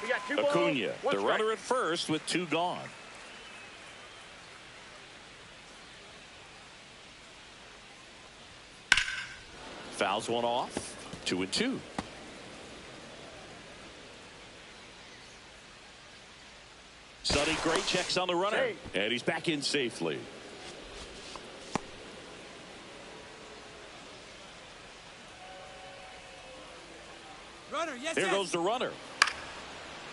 We got 2 Acuna, balls, the runner at first with 2 gone. Fouls one off. 2-2. Sonny Gray checks on the runner, and he's back in safely. Runner, yes, There goes the runner.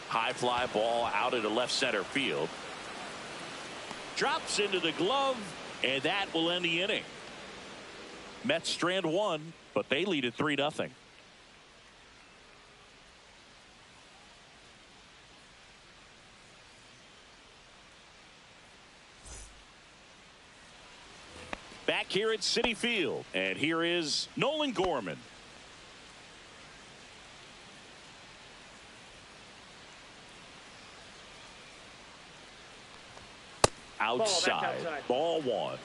High fly ball out into left center field. Drops into the glove, and that will end the inning. Mets strand 1, but they lead at 3-0. Back here at Citi Field, and here is Nolan Gorman. Outside. Ball 1.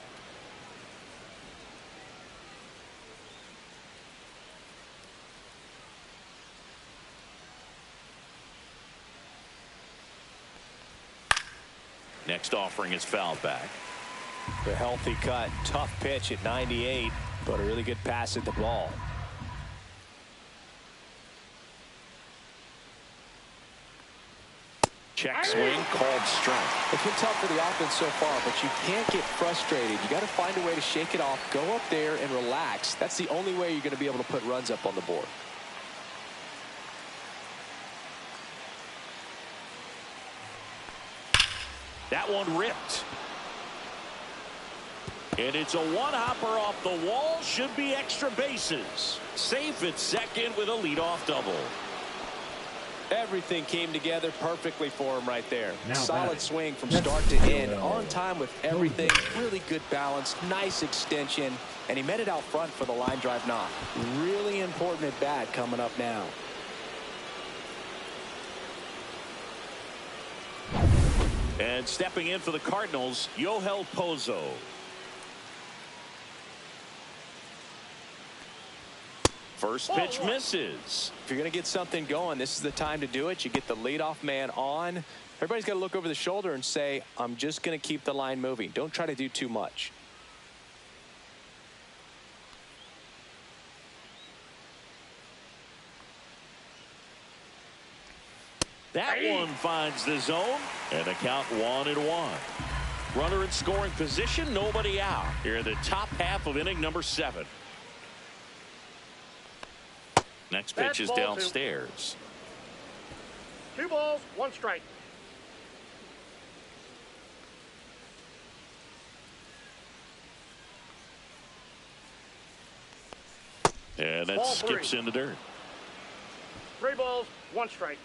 Next offering is fouled back. The healthy cut, tough pitch at 98, but a really good pass at the ball. Check swing, called strike. It's been tough for the offense so far, but you can't get frustrated. You got to find a way to shake it off, go up there and relax. That's the only way you're going to be able to put runs up on the board. That one ripped. And it's a one-hopper off the wall. Should be extra bases. Safe at second with a leadoff double. Everything came together perfectly for him right there. Now Solid batting. swing from start to end. On time with everything. Really good balance. Nice extension. And he met it out front for the line drive knock. Really important at bat coming up now. And stepping in for the Cardinals, Yoel Pozo. First pitch misses. If you're going to get something going, this is the time to do it. You get the leadoff man on. Everybody's got to look over the shoulder and say, I'm just going to keep the line moving. Don't try to do too much. That one finds the zone, and the count 1-1. Runner in scoring position, nobody out. Here in the top half of inning number 7. Next pitch is downstairs. 2 balls, 1 strike. And that skips in the dirt. 3 balls, 1 strike.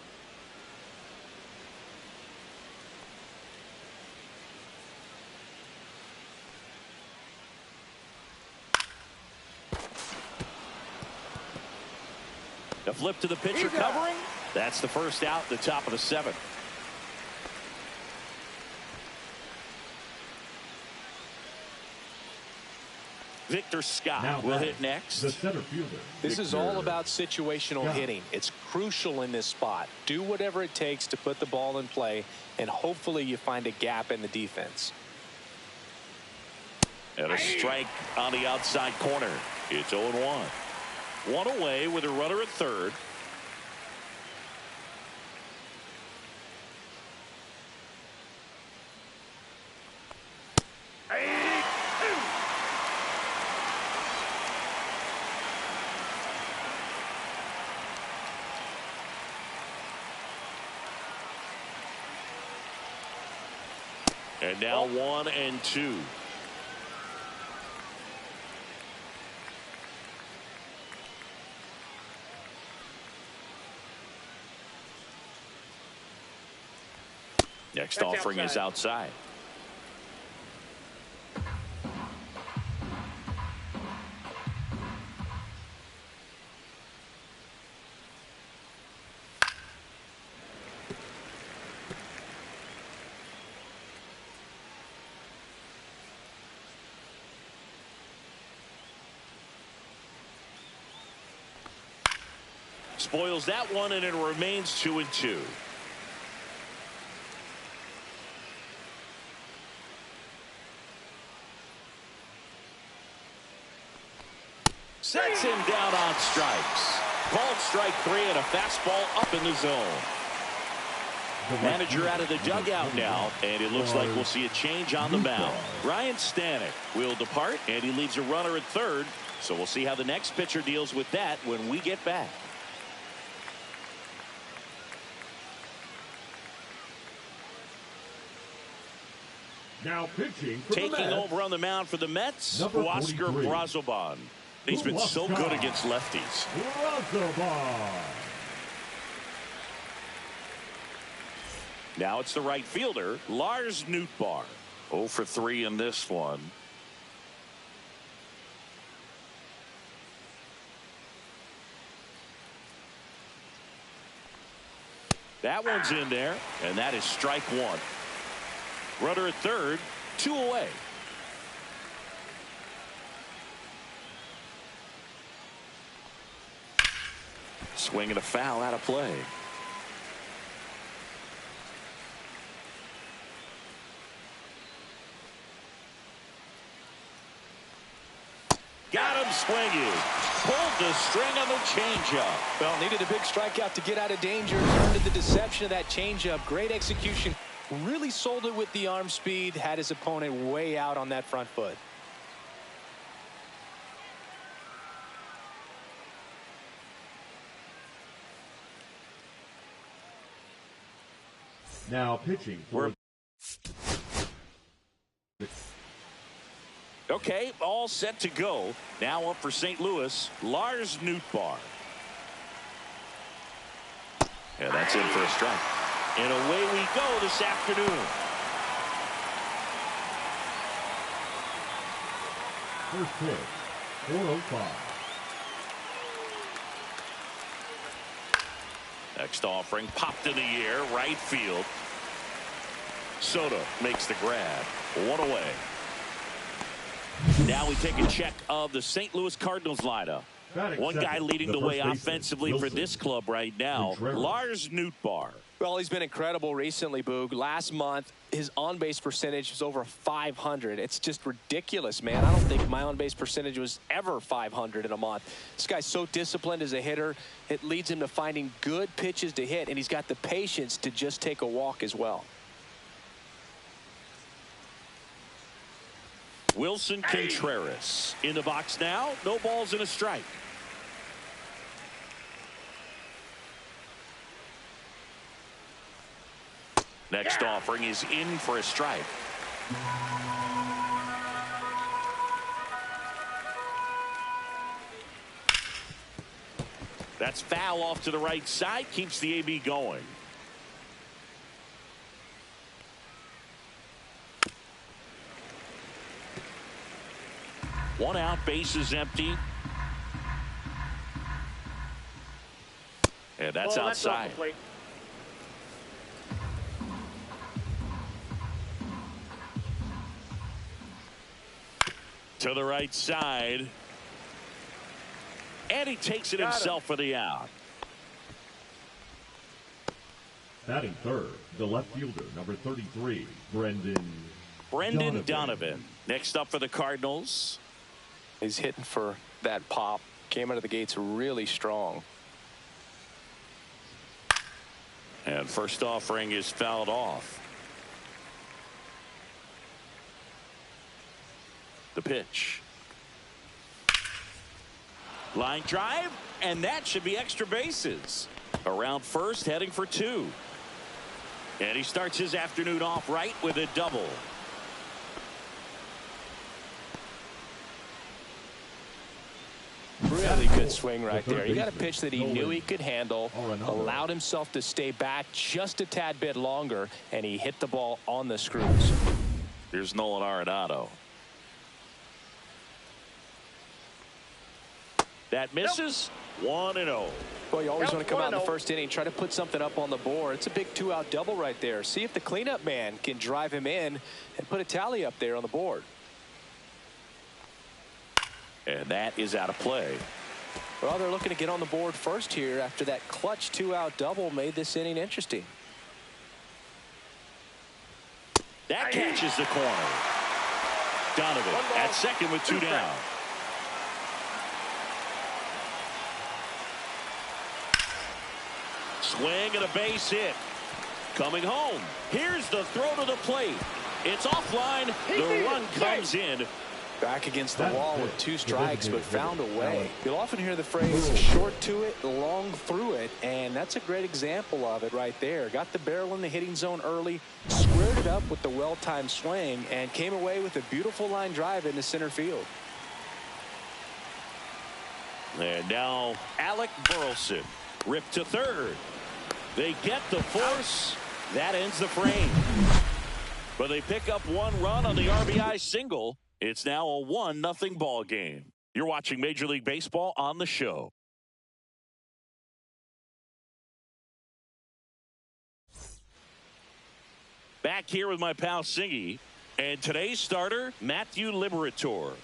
A flip to the pitcher covering. That's the first out, the top of the 7th. Victor Scott will hit next. The center fielder. This is all about situational hitting. It's crucial in this spot. Do whatever it takes to put the ball in play, and hopefully you find a gap in the defense. And a strike on the outside corner. It's 0-1. 1 away with a runner at third. And now 1-2. Next offering is outside. Spoils that one, and it remains 2-2. Sets him down on strikes. Called strike 3 and a fastball up in the zone. Manager out of the dugout now, and it looks like we'll see a change on the mound. Ryan Stanek will depart, and he leaves a runner at third. So we'll see how the next pitcher deals with that when we get back. Now pitching for Taking over on the mound for the Mets, Oscar Brazoban. He's been so good against lefties. Now it's the right fielder, Lars Nootbaar. 0 for 3 in this one. That one's in there, and that is strike 1. Runner at third, 2 away. Swing and a foul out of play. Got him swinging. Pulled the string on the changeup. Well, needed a big strikeout to get out of danger. Turned to the deception of that changeup. Great execution. Really sold it with the arm speed. Had his opponent way out on that front foot. Now pitching for. Okay, all set to go. Now up for St. Louis, Lars Nootbaar. And that's in for a strike. And away we go this afternoon. First pitch, 405. Next offering popped in the air, right field. Soto makes the grab. 1 away. Now we take a check of the St. Louis Cardinals lineup. One guy leading the way offensively for this club right now, Lars Nootbaar. Well, he's been incredible recently, Boog. Last month, his on-base percentage was over 500. It's just ridiculous, man. I don't think my on-base percentage was ever 500 in a month. This guy's so disciplined as a hitter. It leads him to finding good pitches to hit, and he's got the patience to just take a walk as well. Wilson Contreras in the box now. No balls and a strike. Next offering is in for a strike. That's foul off to the right side. Keeps the AB going. One out, base is empty. And that's outside. That's off the plate. To the right side. And he takes it himself for the out. Batting third, the left fielder, number 33, Brendan Donovan. Next up for the Cardinals. He's hitting for that pop. Came out of the gates really strong. And first offering is fouled off. The pitch. Line drive, and that should be extra bases. Around first, heading for two. And he starts his afternoon off right with a double. Really good swing right there. He got a pitch that he knew he could handle, allowed himself to stay back just a tad bit longer, and he hit the ball on the screws. Here's Nolan Arenado. That misses. 1-0. Well, you always want to come out in the first inning, try to put something up on the board. It's a big two-out double right there. See if the cleanup man can drive him in and put a tally up there on the board. And that is out of play. Well, they're looking to get on the board first here after that clutch two-out double made this inning interesting. That catches the corner. Donovan at second with two down. Swing and a base hit. Coming home. Here's the throw to the plate. It's offline. The run comes in. Back against the wall with two strikes, but found a way. You'll often hear the phrase short to it, long through it, and that's a great example of it right there. Got the barrel in the hitting zone early, squared it up with the well-timed swing, and came away with a beautiful line drive into center field. And now Alec Burleson ripped to third. They get the force. That ends the frame. But they pick up one run on the RBI single. It's now a 1-0 ball game. You're watching Major League Baseball on the show. Back here with my pal Singy. And today's starter, Matthew Liberatore.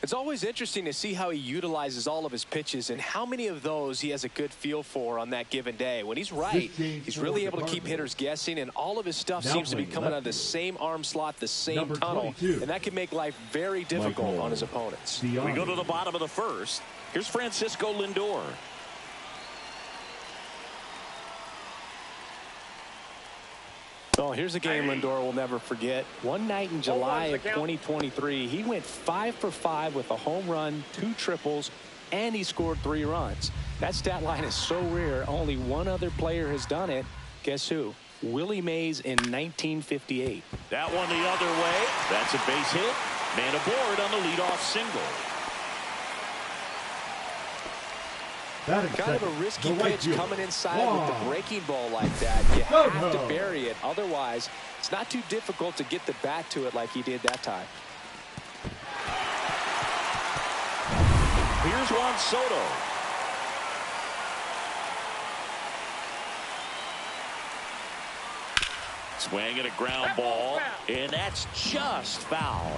It's always interesting to see how he utilizes all of his pitches and how many of those he has a good feel for on that given day. When he's right, he's really able to keep hitters guessing, and all of his stuff seems to be coming out of the same arm slot, the same tunnel, and that can make life very difficult on his opponents. We go to the bottom of the first. Here's Francisco Lindor. Oh, here's a game Lindor will never forget. One night in July of 2023, he went 5 for 5 with a home run, 2 triples, and he scored 3 runs. That stat line is so rare, only one other player has done it. Guess who? Willie Mays in 1958. That one the other way. That's a base hit. Man aboard on the leadoff single. Kind of a risky pitch coming inside with the breaking ball like that. You have to bury it. Otherwise, it's not too difficult to get the bat to it like he did that time. Here's Juan Soto. Swing and a ground ball, and that's just foul.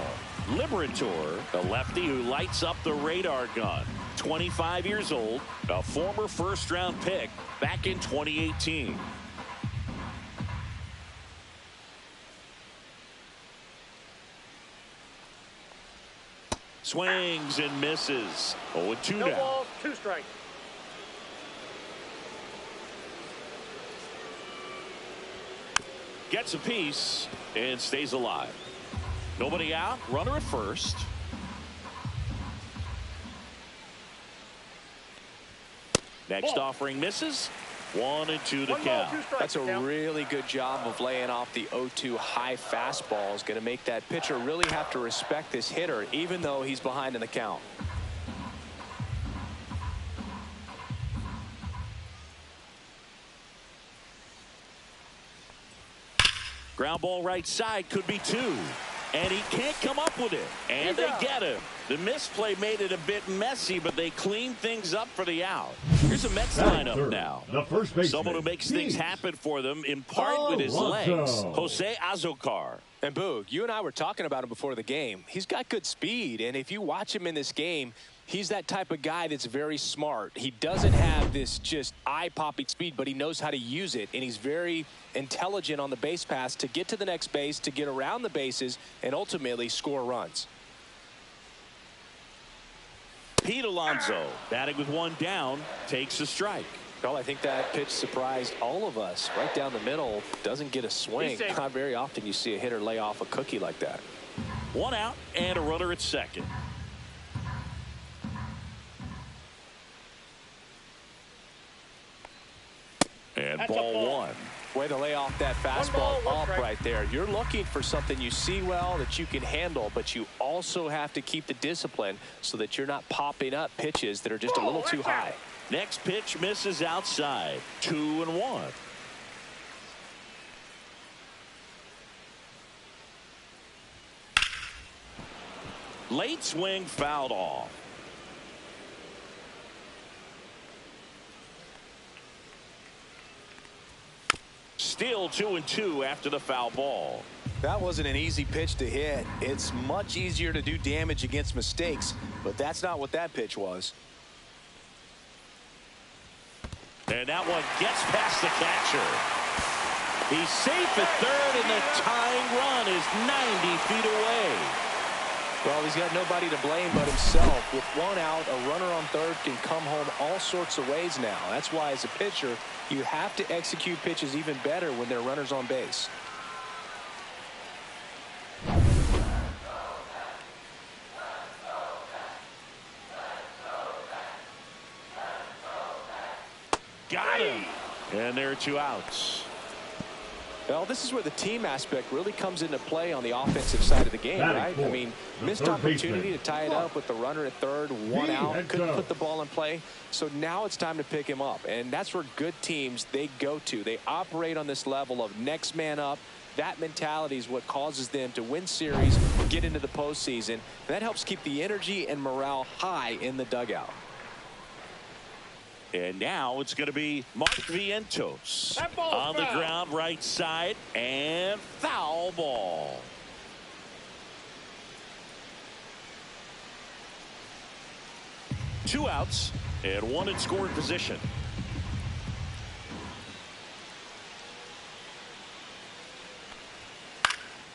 Liberatore, the lefty who lights up the radar gun. 25 years old, a former first-round pick back in 2018. Swings and misses. 0-2 No now. ball, 2 strikes. Gets a piece and stays alive. Nobody out, runner at first. Next offering misses. 1-2 to 1 ball, count. 2 strikes. That's a Count. really good job of laying off the 0-2 high fastball. Is going to make that pitcher really have to respect this hitter, even though he's behind in the count. Ground ball right side, could be 2. And he can't come up with it. And they get him. The misplay made it a bit messy, but they cleaned things up for the out. Here's a Mets lineup now. The first baseman, someone who makes things happen for them, in part with his legs, Jose Azocar. And Boog, you and I were talking about him before the game. He's got good speed, and if you watch him in this game, he's that type of guy that's very smart. He doesn't have this just eye-popping speed, but he knows how to use it, and he's very intelligent on the base pass to get to the next base, to get around the bases, and ultimately score runs. Pete Alonso, batting with 1 down, takes a strike. Well, I think that pitch surprised all of us. Right down the middle, doesn't get a swing. Not very often you see a hitter lay off a cookie like that. 1 out and a runner at second. And That's ball 1. Way to lay off that fastball up right there. You're looking for something you see well that you can handle, but you also have to keep the discipline so that you're not popping up pitches that are just a little too high. Next pitch misses outside. 2-1. Late swing fouled off. Still 2-2 after the foul ball. That wasn't an easy pitch to hit. It's much easier to do damage against mistakes, but that's not what that pitch was. And that one gets past the catcher. He's safe at third, and the tying run is 90 feet away. Well, he's got nobody to blame but himself. With 1 out, a runner on third can come home all sorts of ways now. That's why, as a pitcher, you have to execute pitches even better when there are runners on base. Got him. And there are 2 outs. Well, this is where the team aspect really comes into play on the offensive side of the game, right? I mean, missed opportunity to tie it up with the runner at third, 1 out, couldn't put the ball in play. So now it's time to pick him up, and that's where good teams, they go to. They operate on this level of next man up. That mentality is what causes them to win series, get into the postseason. And that helps keep the energy and morale high in the dugout. And now it's going to be Mark Vientos on the ground right side, and foul ball. Two outs and 1 in scoring position.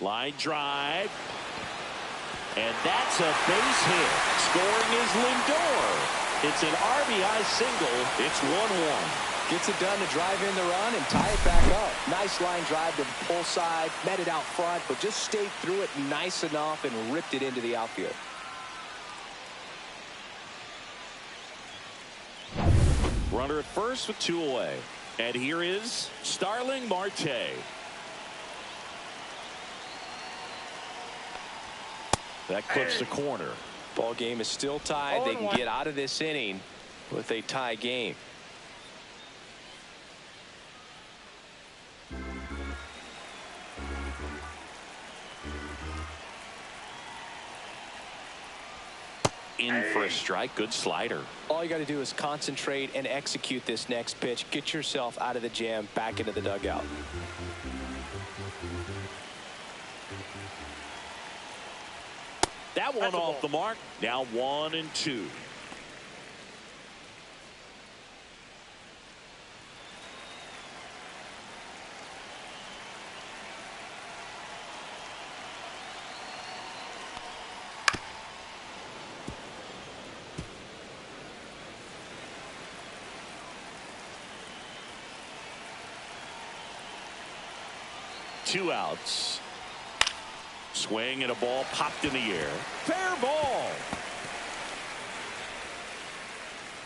Line drive. And that's a base hit. Scoring is Lindor. It's an RBI single. It's 1-1. Gets it done to drive in the run and tie it back up. Nice line drive to the pull side. Met it out front, but just stayed through it nice enough and ripped it into the outfield. Runner at first with 2 away. And here is Starling Marte. That clips the corner. Ball game is still tied. They can get out of this inning with a tie game. In for a strike. Good slider. All you got to do is concentrate and execute this next pitch. Get yourself out of the jam, back into the dugout. That one off the mark. Now 1-2. Two outs. Swing and a ball popped in the air. Fair ball.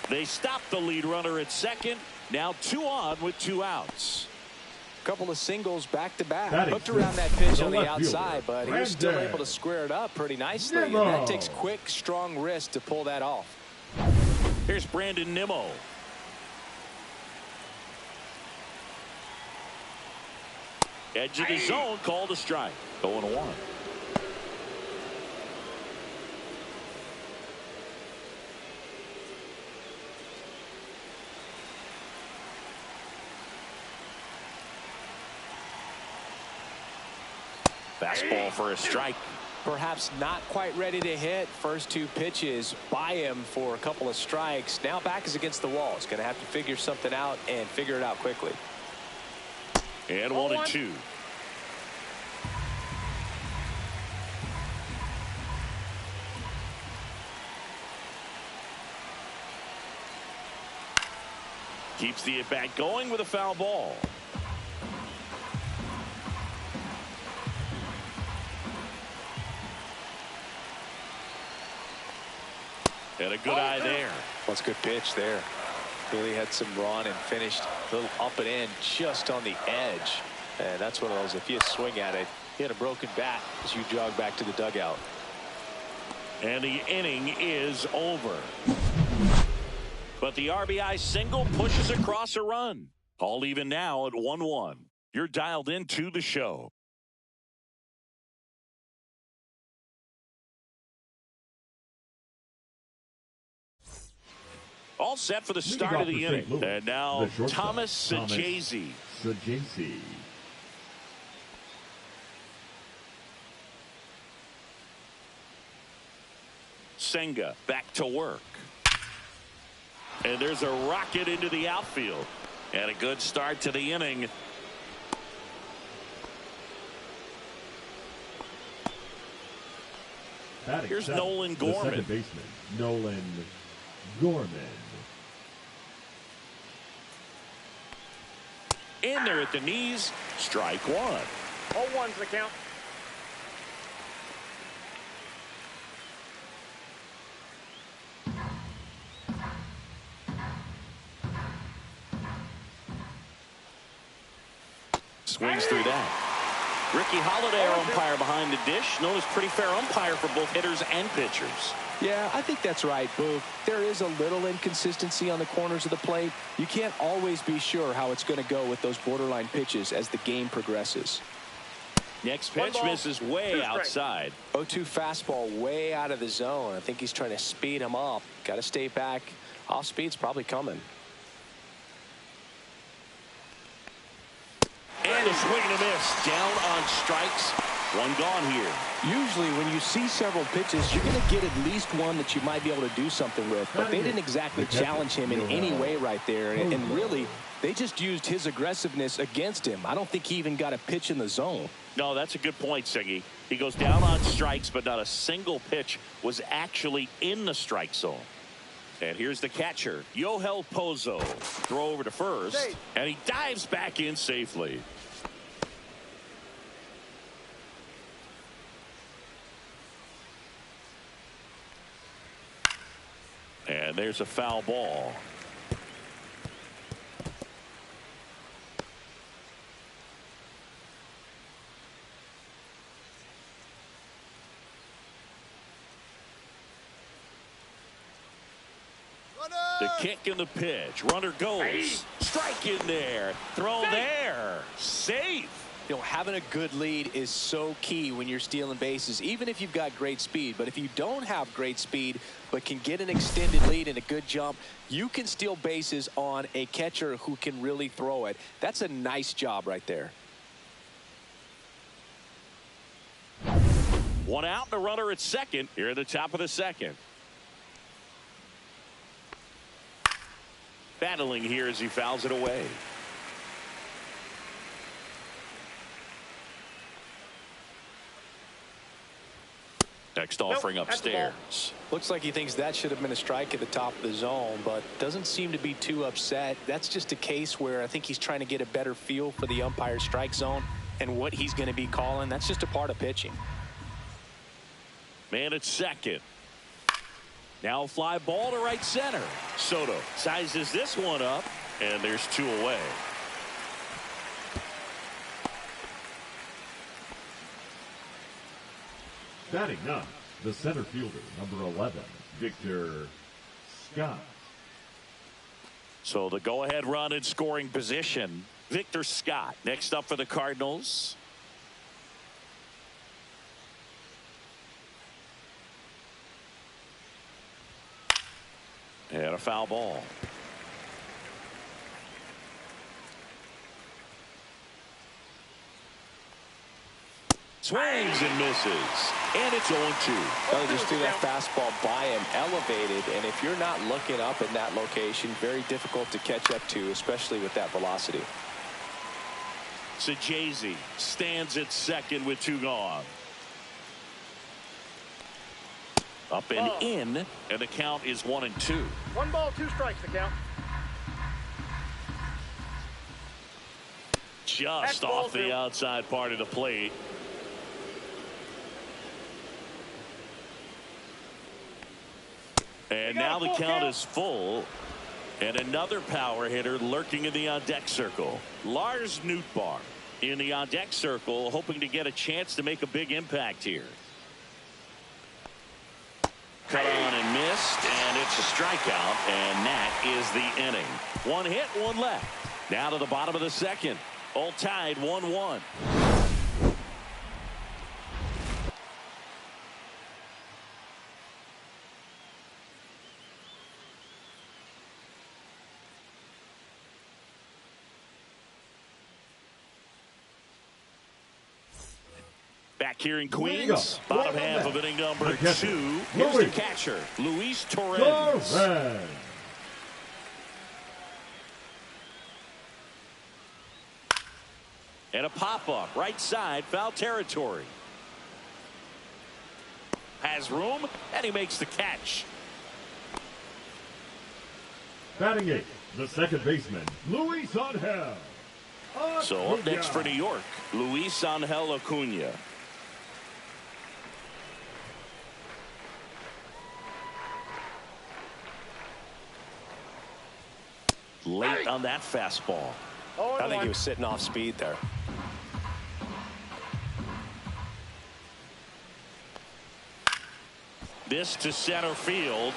They stop the lead runner at second, Now 2 on with 2 outs. Couple of singles back-to-back. Batting Hooked around that pitch on the left outside, fielder, but he was still Brandon able to square it up pretty nicely. And Nimmo. that takes quick, strong wrist to pull that off. Here's Brandon Nimmo. Edge of the zone, called a strike. 0-1. Fastball for a strike. Perhaps not quite ready to hit. First 2 pitches by him for a couple of strikes. Now back is against the wall. He's going to have to figure something out and figure it out quickly. And 1-2. Keeps the at-bat going with a foul ball. And a good eye there. That's a good pitch there. Really had some run and finished a little up and in just on the edge. And that's one of those, if you swing at it, hit a broken bat as you jog back to the dugout. And the inning is over. But the RBI single pushes across a run. All even now at 1-1. You're dialed into the show. All set for the start of the inning. And now Thomas Sajazi. Senga back to work. And there's a rocket into the outfield. And a good start to the inning. Here's Nolan Gorman. The second baseman, Nolan Gorman. In there at the knees. Strike 1. 0-1's the count. Swings through that. Ricky Holiday, our umpire behind the dish, known as pretty fair umpire for both hitters and pitchers. Yeah, I think that's right, Boog. There is a little inconsistency on the corners of the plate. You can't always be sure how it's going to go with those borderline pitches as the game progresses. Next pitch misses way outside. 0-2 fastball way out of the zone. I think he's trying to speed him up. Got to stay back. Off speed's probably coming. And a swing and a miss. Down on strikes. 1 gone here. Usually when you see several pitches, you're going to get at least one that you might be able to do something with. But they didn't exactly challenge him in any way right there. And really, they just used his aggressiveness against him. I don't think he even got a pitch in the zone. No, that's a good point, Siggy. He goes down on strikes, but not a single pitch was actually in the strike zone. And here's the catcher, Yohel Pozo. Throw over to first, and he dives back in safely. And there's a foul ball. The kick and the pitch. Runner goes. Strike in there. Throw there. Safe. You know, having a good lead is so key when you're stealing bases, even if you've got great speed. But if you don't have great speed but can get an extended lead and a good jump, you can steal bases on a catcher who can really throw it. That's a nice job right there. 1 out and a runner at second here at the top of the second. Battling here as he fouls it away. Next offering upstairs. Looks like he thinks that should have been a strike at the top of the zone, but doesn't seem to be too upset. That's just a case where I think he's trying to get a better feel for the umpire's strike zone and what he's going to be calling. That's just a part of pitching. Man at second. Now a fly ball to right center. Soto sizes this one up. and there's 2 away. Batting up, the center fielder, number 11, Victor Scott. So the go-ahead run in scoring position, Victor Scott. Next up for the Cardinals. And a foul ball. Swings and misses. And it's 0-2. Well, just threw that fastball by him, elevated, and if you're not looking up in that location, very difficult to catch up to, especially with that velocity. Sajazi stands at second with 2 gone. Up and in, and the count is 1-2. 1 ball, 2 strikes, the count. Just off the outside part of the plate. And now the count is full. And another power hitter lurking in the on-deck circle. Lars Nootbaar in the on-deck circle, hoping to get a chance to make a big impact here. Cut on and missed, and it's a strikeout, and that is the inning. 1 hit, 1 left. Now to the bottom of the second. All tied 1-1. Back here in Queens, bottom half of inning number 2. Here's the catcher, Luis Torrens. And a pop-up, right side, foul territory. Has room, and he makes the catch. Batting 8th, the second baseman, Luis Angel. So up next for New York, Luis Angel Acuna. Late on that fastball. I think he was sitting off speed there. This to center field,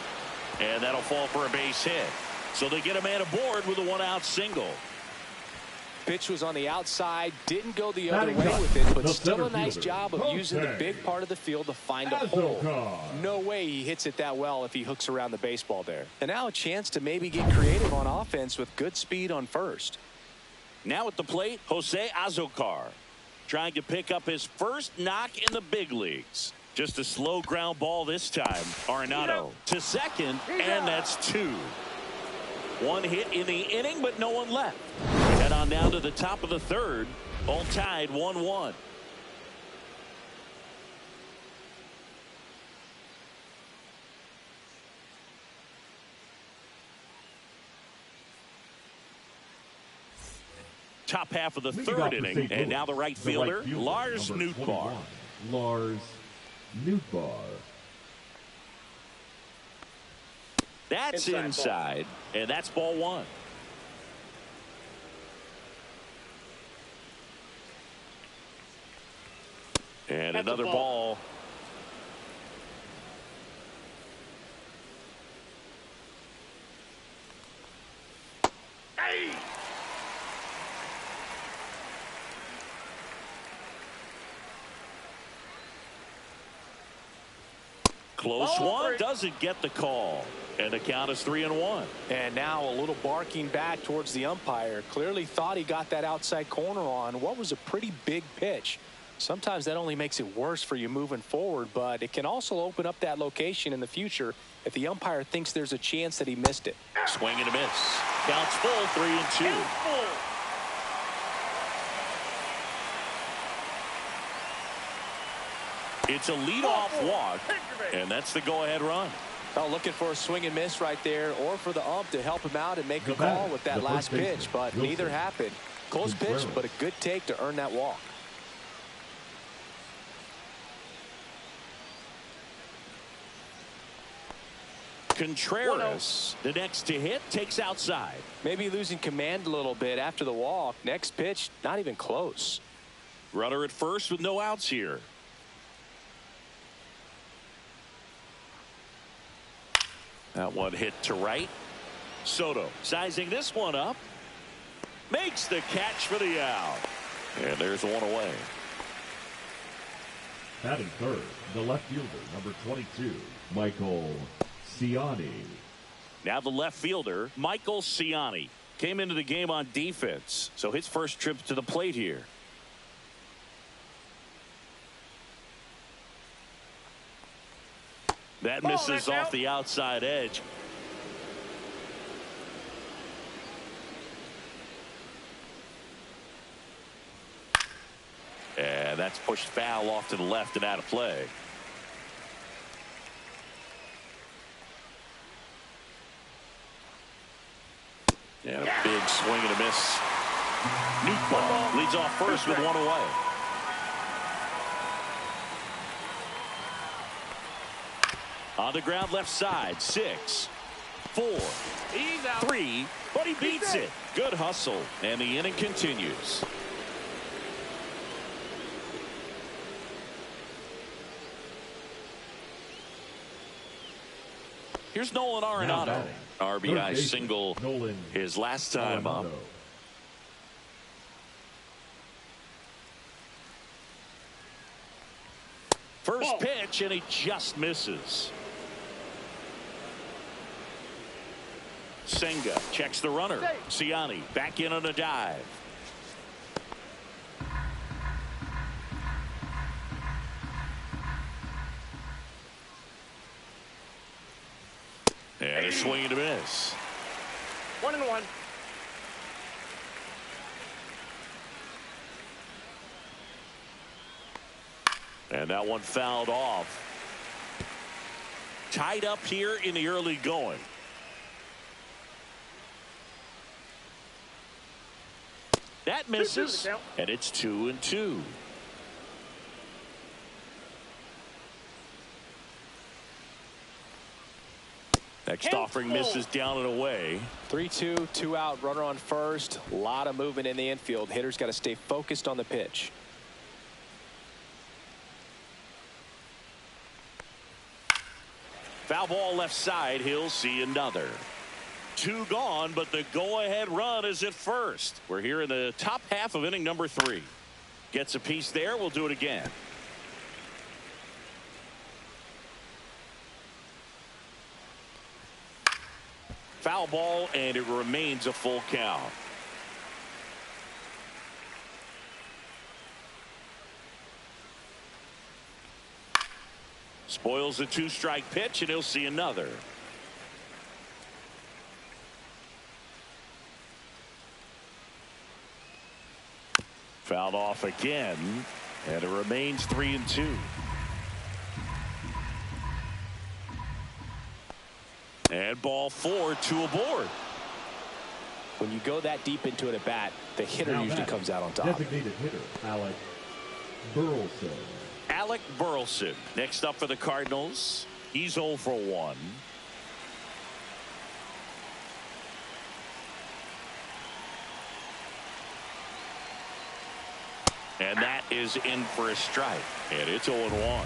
and that'll fall for a base hit. So they get a man aboard with a 1-out single. Pitch was on the outside, didn't go the other way with it, but still a nice job of using the big part of the field to find a hole. No way he hits it that well if he hooks around the baseball there. And now a chance to maybe get creative on offense with good speed on first. Now at the plate, Jose Azocar, trying to pick up his first knock in the big leagues. Just a slow ground ball this time. Arenado to second, and that's 2. 1 hit in the inning, but no one left. Head on down to the top of the third. All tied 1-1. Top half of the third inning, and now the right fielder, Lars Nootbaar. Lars Nootbaar. That's inside, and that's ball 1. And another ball. Hey! Close one, doesn't get the call. And the count is 3-1. And now a little barking back towards the umpire. Clearly thought he got that outside corner on what was a pretty big pitch. Sometimes that only makes it worse for you moving forward, but it can also open up that location in the future if the umpire thinks there's a chance that he missed it. Swing and a miss. Counts full, 3-2. It's a leadoff walk, and that's the go-ahead run. Well, looking for a swing and miss right there, or for the ump to help him out and make a call with that last pitch, but neither happened. Close pitch, but a good take to earn that walk. Contreras, the next to hit, takes outside. Maybe losing command a little bit after the walk. Next pitch, not even close. Runner at first with no outs here. That one hit to right. Soto sizing this one up. Makes the catch for the out. And there's one away. Batting third, the left fielder, number 22, Michael Ciani. Now the left fielder, Michael Ciani, came into the game on defense. So his first trip to the plate here. That misses off the outside edge. And that's pushed foul off to the left and out of play. And a big swing and a miss. Newt leads off first with one away. On the ground left side, 6, 4, 3, but he beats it. Good hustle, and the inning continues. Here's Nolan Arenado. RBI single his last time up. First pitch, and he just misses. Senga checks the runner. Ciani back in on a dive. And a swing and a miss. 1-1. And that one fouled off. Tied up here in the early going. That misses, and it's 2-2. Next offering misses down and away. 3-2, 2 out, runner on first. A lot of movement in the infield. Hitter's got to stay focused on the pitch. Foul ball left side. He'll see another. 2 gone, but the go-ahead run is at first. We're here in the top half of inning number 3. Gets a piece there. We'll do it again. Foul ball, and it remains a full count. Spoils the 2-strike pitch, and he'll see another. Fouled off again, and it remains 3-2. And ball 4, 2 aboard. When you go that deep into an at-bat, the hitter usually comes out on top. Designated hitter, Alec Burleson. Alec Burleson, next up for the Cardinals. He's 0 for 1. And that is in for a strike. And it's 0-1.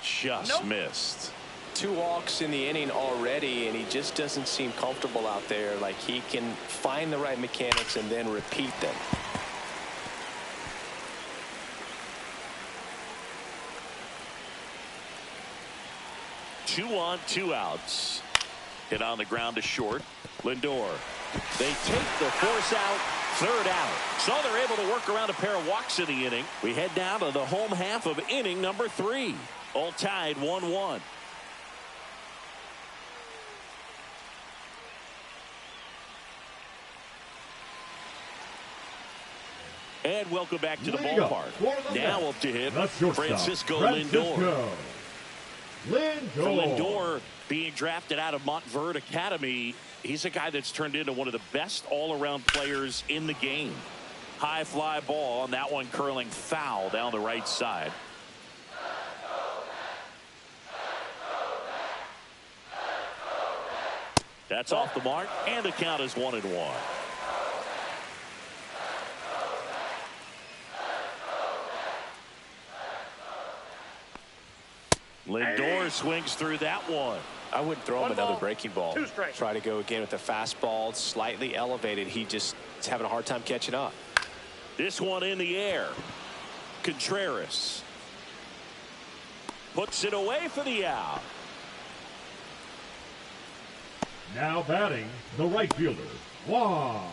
Just missed. 2 walks in the inning already, and he just doesn't seem comfortable out there. Like he can find the right mechanics and then repeat them. Two on, 2 outs. Hit on the ground to short. Lindor. They take the force out. 3rd out. So they're able to work around a pair of walks in the inning. We head down to the home half of inning number 3. All tied 1-1. And welcome back to the ballpark. Now up to hit Francisco Lindor. For Lindor being drafted out of Montverde Academy, he's a guy that's turned into one of the best all-around players in the game. High fly ball, and that one curling foul down the right side. That's off the mark, and the count is 1-1. Lindor swings through that one. I wouldn't throw him another breaking ball. 2 strikes. Try to go again with the fastball, slightly elevated. He just is having a hard time catching up. This one in the air. Contreras puts it away for the out. Now batting, the right fielder, Juan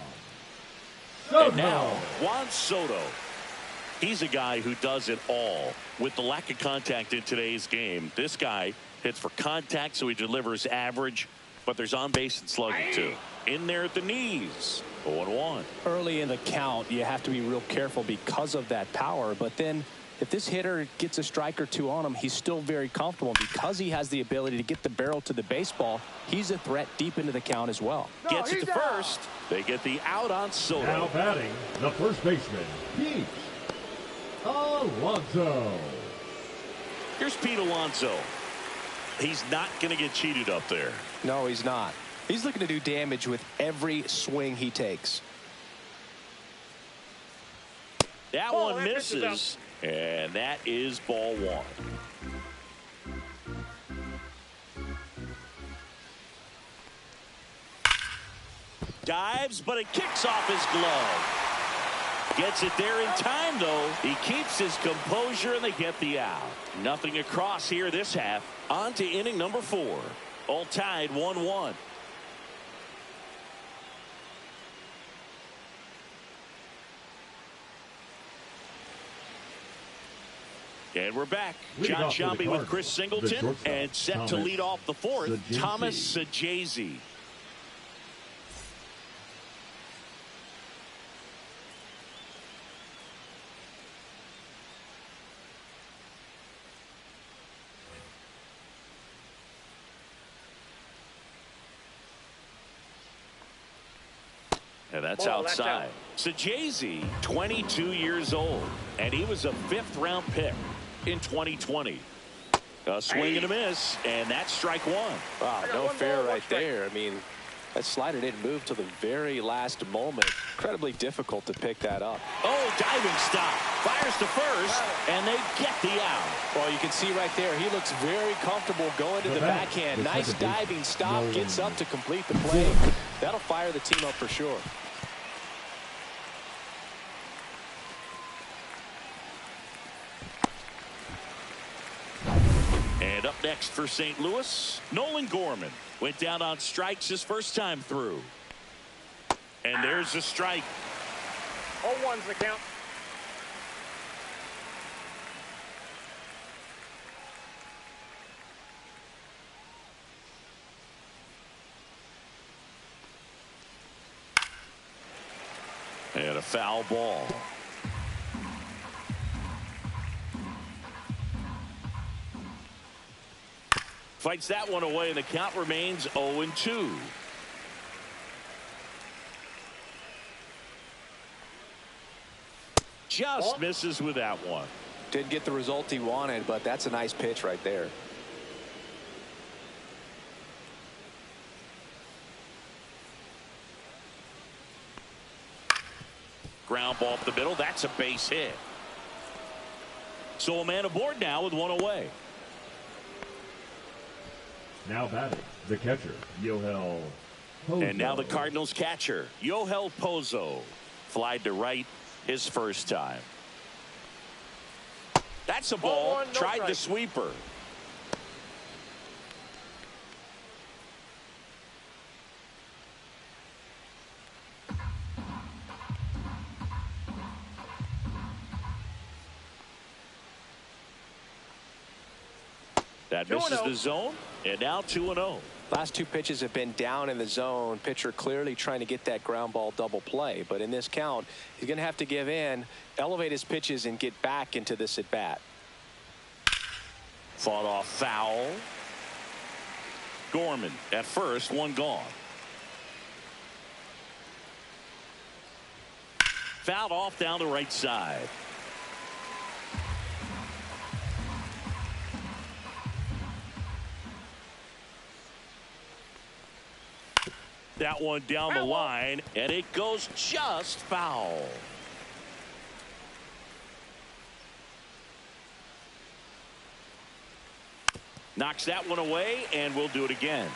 Soto. And now, Juan Soto. He's a guy who does it all. With the lack of contact in today's game, this guy hits for contact, so he delivers average, but there's on base and slugging too. In there at the knees. 0-1. Early in the count, you have to be real careful because of that power. But then if this hitter gets a strike or two on him, he's still very comfortable. Because he has the ability to get the barrel to the baseball, he's a threat deep into the count as well. Gets it to first. They get the out on Soto. Now batting, the first baseman, Pete Alonso. Here's Pete Alonso. He's not going to get cheated up there. No, he's not. He's looking to do damage with every swing he takes. That one misses, and that is ball 1. Dives, but it kicks off his glove. Gets it there in time, though. He keeps his composure, and they get the out. Nothing across here this half. On to inning number 4. All tied 1-1. And we're back. John Shelby with Chris Singleton, and set to lead off the 4th, Thomas Sajazi. And that's outside. Sajazi, 22 years old, and he was a 5th-round pick in 2020. A swing and a miss, and that's strike 1. Wow, no fair right there. I mean, that slider didn't move till the very last moment. Incredibly difficult to pick that up. Oh, diving stop. Fires to first, and they get the out. Well, you can see right there, he looks very comfortable going to the backhand. Nice diving stop, gets up to complete the play. That'll fire the team up for sure. And up next for St. Louis, Nolan Gorman went down on strikes his first time through. And there's a strike. 0-1's the count. And a foul ball. Fights that one away, and the count remains 0-2. Just misses with that one. Didn't get the result he wanted, but that's a nice pitch right there. Ground ball up the middle. That's a base hit. So a man aboard now with one away. Now batting, the catcher, Yohel Pozo. And now the Cardinals catcher, Yohel Pozo. Flied to right his first time. That's a ball. Tried the sweeper. That misses the zone, and now 2-0. Last 2 pitches have been down in the zone. Pitcher clearly trying to get that ground ball double play. But in this count, he's going to have to give in, elevate his pitches, and get back into this at bat. Fought off foul. Gorman at first, one gone. fouled off down the right side. That one down the line, and it goes just foul. Knocks that one away, and we'll do it again.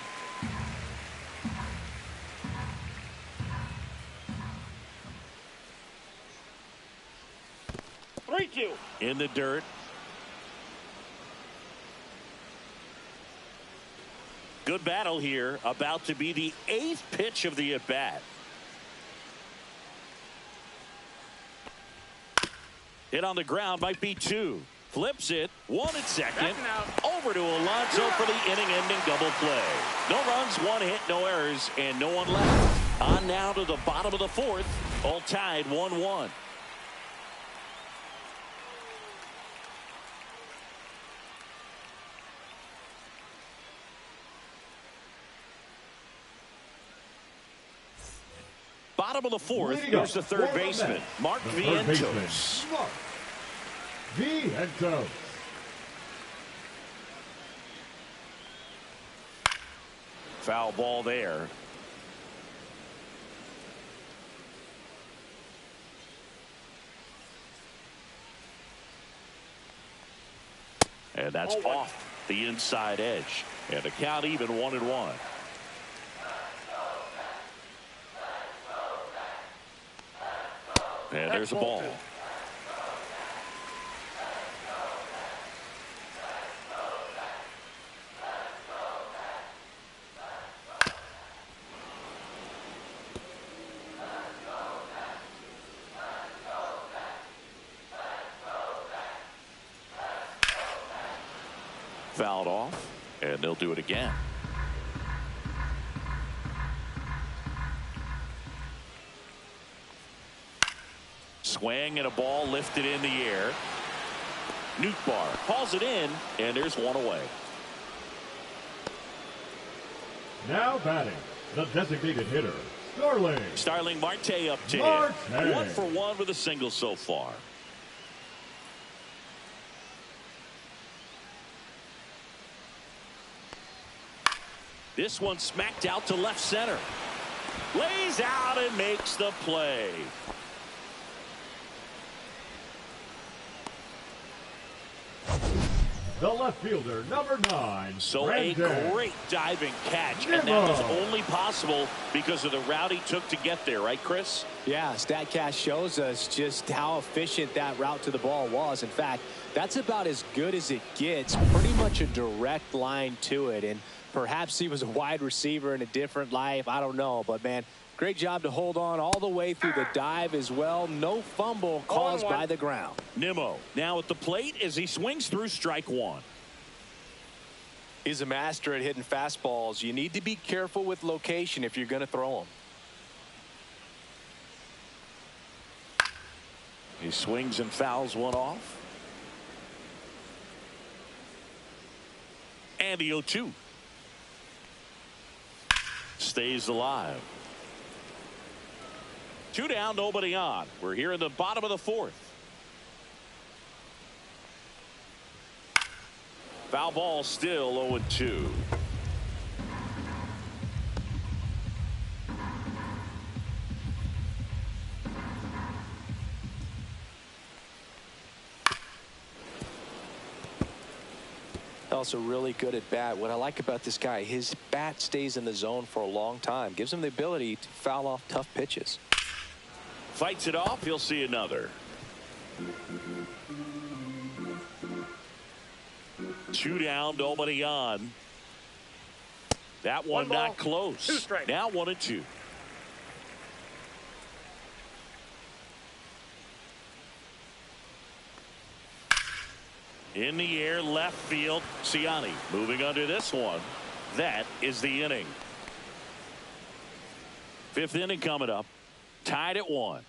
In the dirt. Good battle here. About to be the 8th pitch of the at-bat. Hit on the ground, might be 2. Flips it, 1 at second. Over to Alonso for the inning-ending double play. No runs, 1 hit, no errors, and no one left. On now to the bottom of the 4th. All tied 1-1. Bottom of the 4th, here's the third baseman, Mark Vientos. Vientos. Foul ball there. And that's off the inside edge. And the count even 1-1. And there's a ball. Fouled off, and they'll do it again. Swing and a ball lifted in the air. Nootbaar calls it in, and there's one away. Now batting, the designated hitter, Starling Marte up to Marte. him. 1 for 1 with a single so far. This one smacked out to left center. Lays out and makes the play. The left fielder, number 9. So Brandon. a great diving catch, and that was only possible because of the route he took to get there, right, Chris? Yeah, StatCast shows us just how efficient that route to the ball was. In fact, that's about as good as it gets. Pretty much a direct line to it, and perhaps he was a wide receiver in a different life. I don't know, but man, great job to hold on all the way through the dive as well. No fumble caused by the ground. Nimmo now at the plate as he swings through strike 1. He's a master at hitting fastballs. You need to be careful with location if you're going to throw them. He swings and fouls one off. And the 0-2. Stays alive. 2 down, nobody on. We're here in the bottom of the 4th. Foul ball still 0-2. Also really good at bat. What I like about this guy, his bat stays in the zone for a long time. Gives him the ability to foul off tough pitches. Fights it off. He'll see another. 2 down, nobody on. That one not close. 2 strikes. Now 1-2. In the air, left field. Ciani moving under this one. That is the inning. 5th inning coming up. Tied at 1.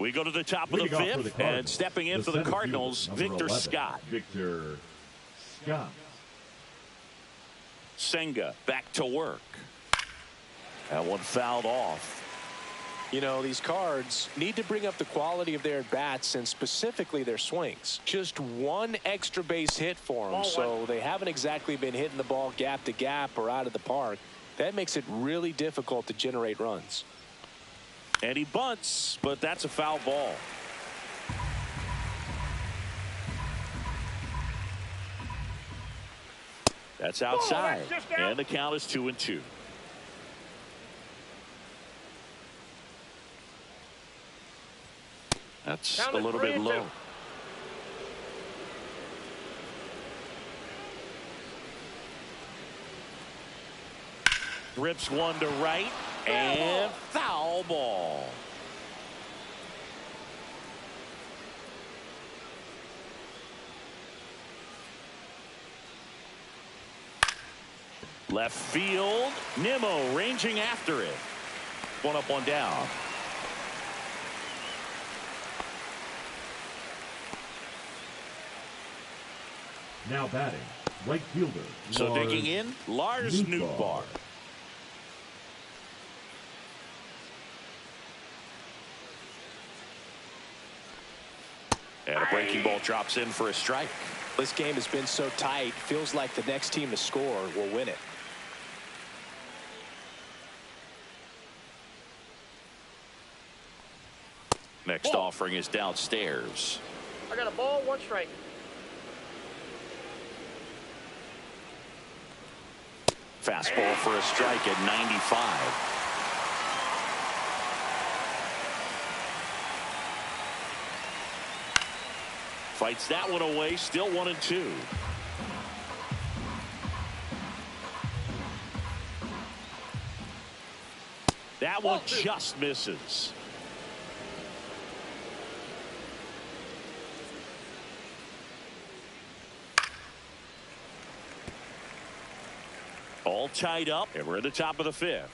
We go to the top of the 5th, and stepping in for the Cardinals, Victor Scott. Victor Scott. Senga back to work. That one fouled off. You know, these Cards need to bring up the quality of their at-bats and specifically their swings. Just one extra base hit for them, so they haven't exactly been hitting the ball gap to gap or out of the park. That makes it really difficult to generate runs. And he bunts, but that's a foul ball. That's outside, and the count is 2-2. That's a little bit low. Rips one to right, and foul ball. Left field, Nimmo ranging after it. One up, one down. Now batting, right fielder. So digging in, Lars Nootbaar. And a breaking ball drops in for a strike. This game has been so tight, feels like the next team to score will win it. Next offering is downstairs. I got a ball, one strike. Fastball for a strike at 95. Fights that one away, still 1-2. That one just misses. All tied up, and we're at the top of the fifth.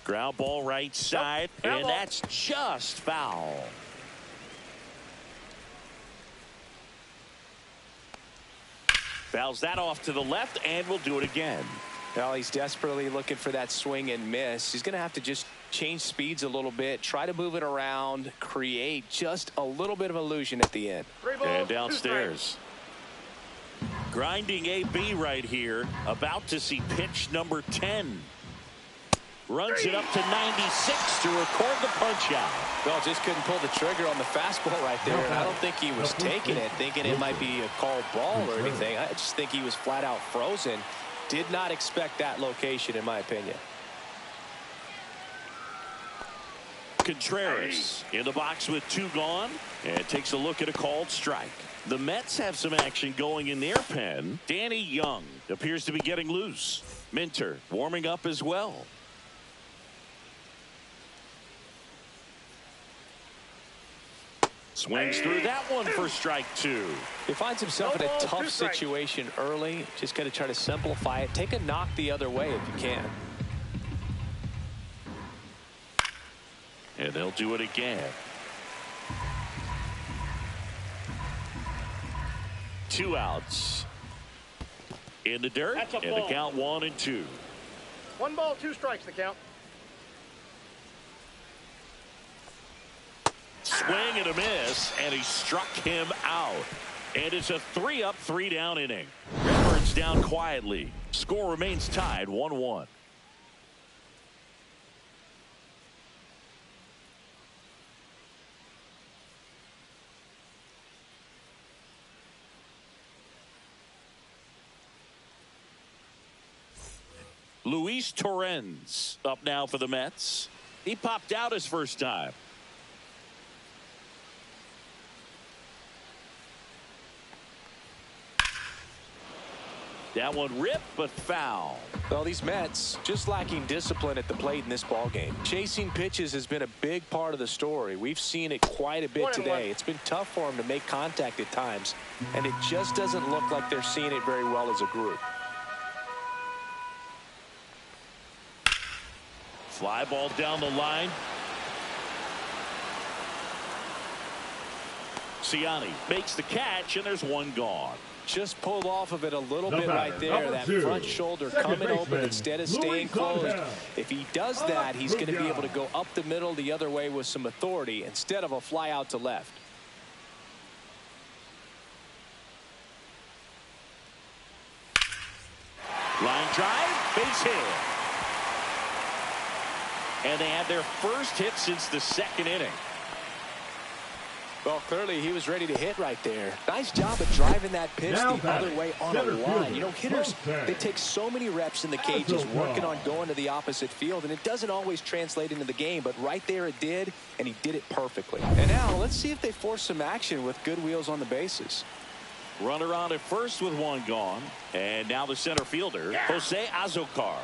Ground ball right side, and that's just foul. Fouls that off to the left, and we'll do it again. Well, he's desperately looking for that swing and miss. He's going to have to just change speeds a little bit, try to move it around, create just a little bit of illusion at the end. And downstairs. Grinding AB right here, about to see pitch number 10. Runs it up to 96 to record the punch out. Well, just couldn't pull the trigger on the fastball right there. And I don't think he was taking it, thinking it might be a called ball or anything. I just think he was flat out frozen. Did not expect that location, in my opinion. Contreras in the box with 2 gone, and takes a look at a called strike. The Mets have some action going in their pen. Danny Young appears to be getting loose. Minter warming up as well. Swings through that one for strike 2. He finds himself in a tough situation early. Just got to try to simplify it. Take a knock the other way if you can. And they'll do it again. 2 outs. In the dirt, and the count 1-2. 1 ball, 2 strikes, the count. Swing and a miss, and he struck him out. And it's a 3-up, 3-down inning. Redbirds down quietly. Score remains tied 1-1. Luis Torrens up now for the Mets. He popped out his first time. That one ripped, but foul. Well, these Mets just lacking discipline at the plate in this ball game. Chasing pitches has been a big part of the story. We've seen it quite a bit today. It's been tough for them to make contact at times, and it just doesn't look like they're seeing it very well as a group. Fly ball down the line. Siani makes the catch, and there's one gone. Just pulled off of it a little bit right there. That front shoulder coming open instead of staying closed. If he does that, he's going to be able to go up the middle the other way with some authority instead of a fly out to left. Line drive, base hit. And they had their first hit since the second inning. Well, clearly he was ready to hit right there. Nice job of driving that pitch the other way on a line. You know, hitters, they take so many reps in the cages working on going to the opposite field, and it doesn't always translate into the game, but right there it did, and he did it perfectly. And now let's see if they force some action with good wheels on the bases. Runner on at first with one gone, and now the center fielder, Jose Azocar.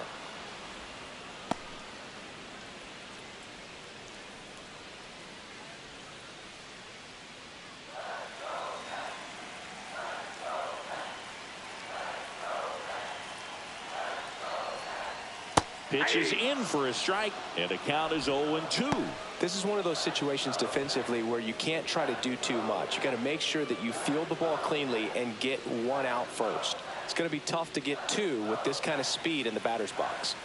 Pitches in for a strike, and the count is 0-2. This is one of those situations defensively where you can't try to do too much. You got to make sure that you field the ball cleanly and get one out first. It's going to be tough to get two with this kind of speed in the batter's box.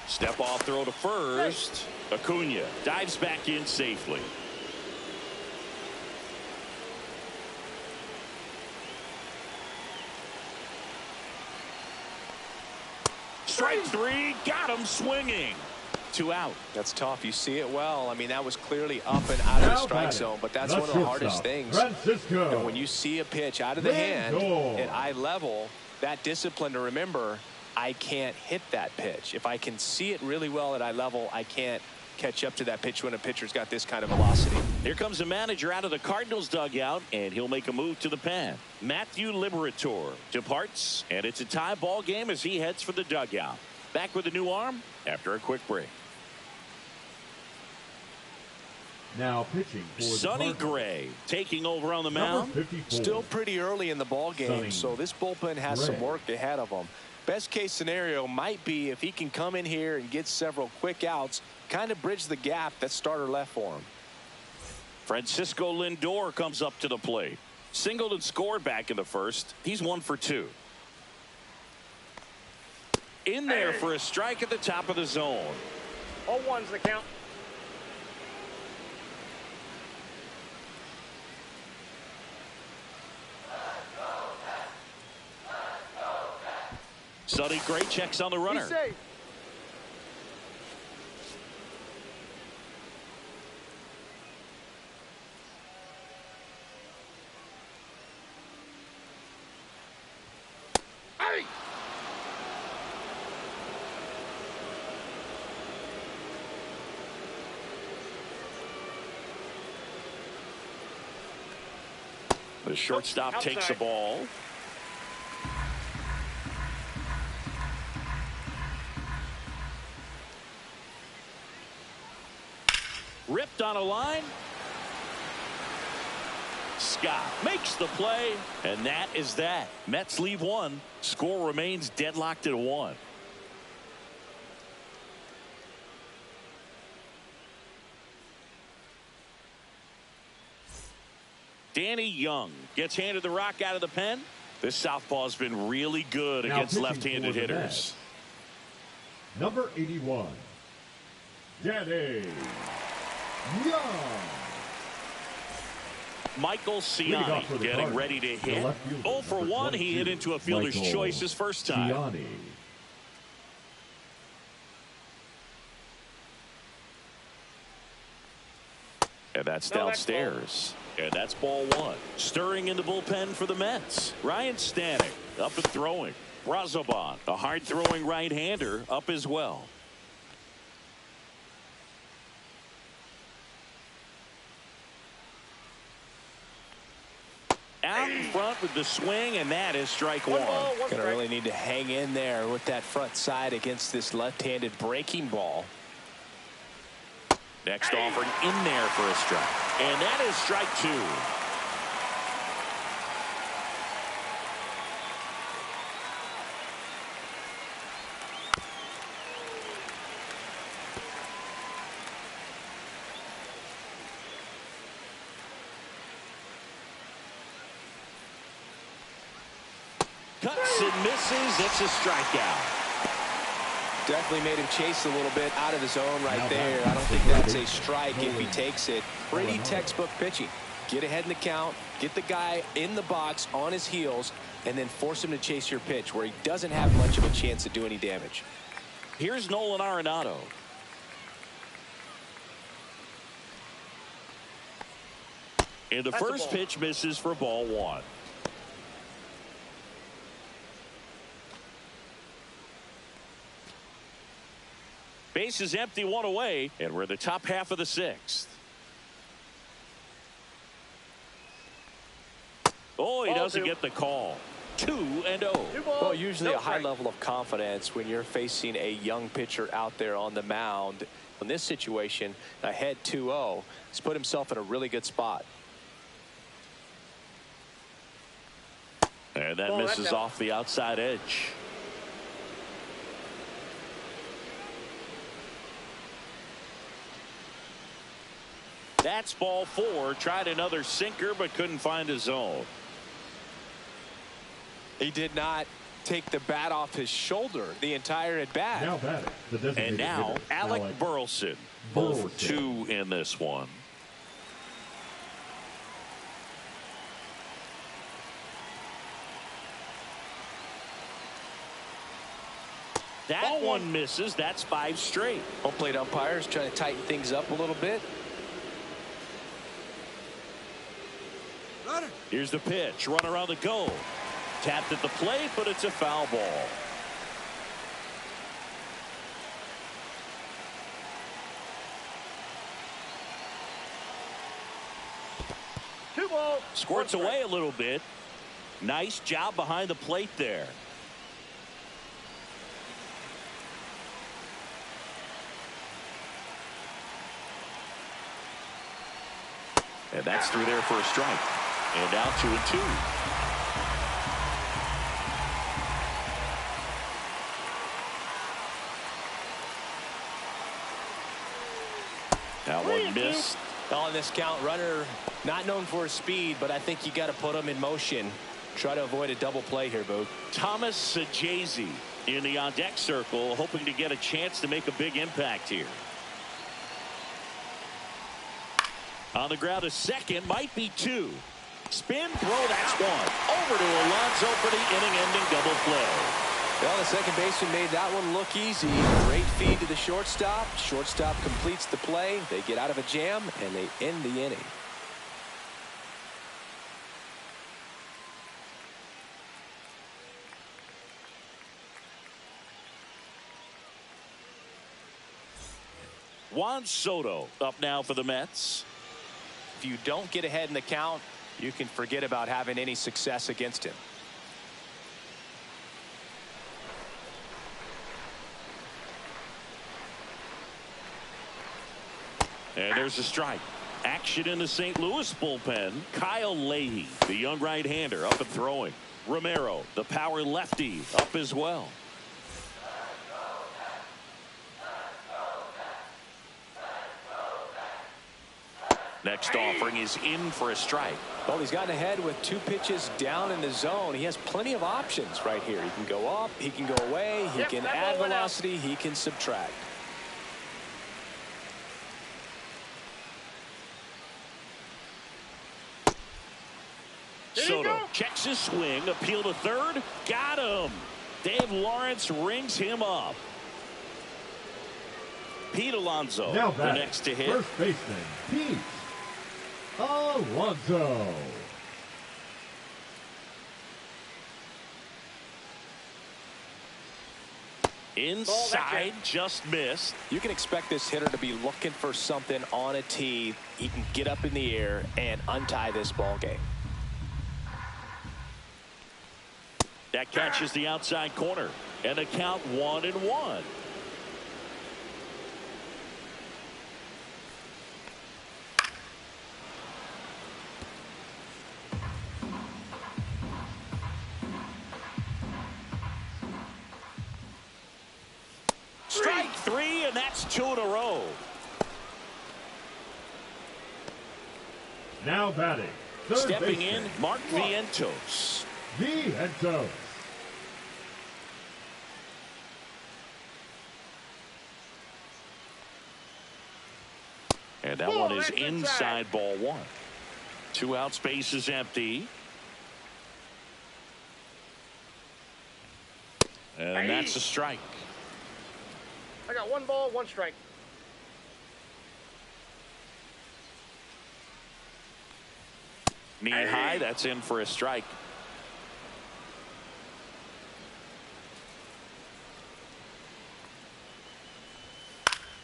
Step off throw to first. Acuna dives back in safely. Strike three, got him swinging. 2 out. That's tough. You see it well. I mean, that was clearly up and out of the strike zone, but that's one of the hardest things. And when you see a pitch out of the hand at eye level, that discipline to remember, I can't hit that pitch. If I can see it really well at eye level, I can't catch up to that pitch when a pitcher's got this kind of velocity. Here comes the manager out of the Cardinals dugout, and he'll make a move to the pen. Matthew Liberatore departs, and it's a tie ball game as he heads for the dugout. Back with a new arm after a quick break. Now pitching for Sonny Gray taking over on the mound. Still pretty early in the ball game, so this bullpen has some work ahead of them. Best case scenario might be if he can come in here and get several quick outs, kind of bridge the gap that starter left for him. Francisco Lindor comes up to the plate. Singled and scored back in the first. He's 1 for 2. In there for a strike at the top of the zone. 0-1's the count. Sonny Gray checks on the runner. He's safe. Hey! The shortstop takes the ball. Ripped on a line. Scott makes the play, and that is that. Mets leave one. Score remains deadlocked at 1. Danny Young gets handed the rock out of the pen. This southpaw has been really good against left-handed hitters. Number 81, Danny Young. Michael Siani getting ready to hit. 0 for 1. He hit into a fielder's choice his first time. Siani. And that's downstairs. And that's ball 1. Stirring in the bullpen for the Mets. Ryan Stanek up and throwing. Brazoban, a hard-throwing right-hander, up as well. Out in front with the swing, and that is strike 1. Gonna really need to hang in there with that front side against this left-handed breaking ball. Next offering in there for a strike. And that is strike 2. Cuts and misses. It's a strikeout. Definitely made him chase a little bit out of his zone right there. I don't think that's a strike if he takes it. Pretty textbook pitching. Get ahead in the count, get the guy in the box on his heels, and then force him to chase your pitch where he doesn't have much of a chance to do any damage. Here's Nolan Arenado. And the first pitch misses for ball one. Base is empty, one away, and we're in the top half of the sixth. Oh, he doesn't get the call. 2-0. Well, usually a high level of confidence when you're facing a young pitcher out there on the mound. In this situation, ahead 2-0, he's put himself in a really good spot. And that misses off the outside edge. That's ball four. Tried another sinker, but couldn't find his zone. He did not take the bat off his shoulder the entire at bat. Now batting, the designated And now hitter, Alec Burleson. 0 for 2 in this one. That one misses. That's 5 straight. Home plate umpires trying to tighten things up a little bit. Runner. Here's the pitch. Run around the goal. Tapped at the plate, but it's a foul ball. Squirts away a little bit. Nice job behind the plate there. And that's through there for a strike. And now 2-2. That one missed. On this count, runner not known for his speed, but I think you got to put him in motion. Try to avoid a double play here, Boog. Thomas Sajazi in the on-deck circle, hoping to get a chance to make a big impact here. On the ground, a second, might be 2. Spin, throw, that's 1. Over to Alonso for the inning-ending double play. Well, the second baseman made that one look easy. Great feed to the shortstop. Shortstop completes the play. They get out of a jam, and they end the inning. Juan Soto up now for the Mets. If you don't get ahead in the count, you can forget about having any success against him. And there's a strike. Action in the St. Louis bullpen. Kyle Leahy, the young right-hander, up and throwing. Romero, the power lefty, up as well. Next offering is in for a strike. Well, he's gotten ahead with 2 pitches down in the zone. He has plenty of options right here. He can go up, he can go away, he can add velocity, he can subtract. Soto checks his swing, appeal to third, got him. Dave Lawrence rings him up. Pete Alonso, now the next to hit. First baseman, Pete Alonso. Inside, just missed. You can expect this hitter to be looking for something on a tee. He can get up in the air and untie this ball game. That catches the outside corner, and the count 1-1. Strike 3, and that's 2 in a row. Now batting. Third Stepping baseman, in, Mark Vientos. Vientos. And that one is inside ball one. 2 out, space is empty. And that's a strike. I got 1 ball, 1 strike. Knee high, that's in for a strike.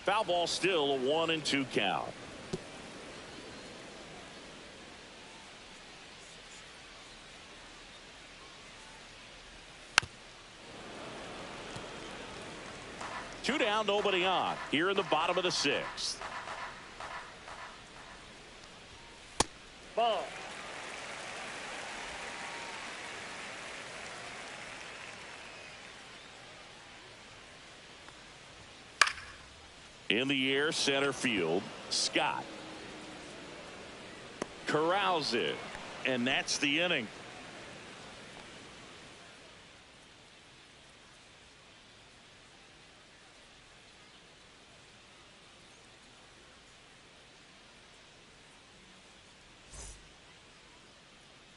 Foul ball, still a 1-2 count. Two down, nobody on. Here in the bottom of the 6th. Ball. In the air, center field. Scott corrals it, and that's the inning.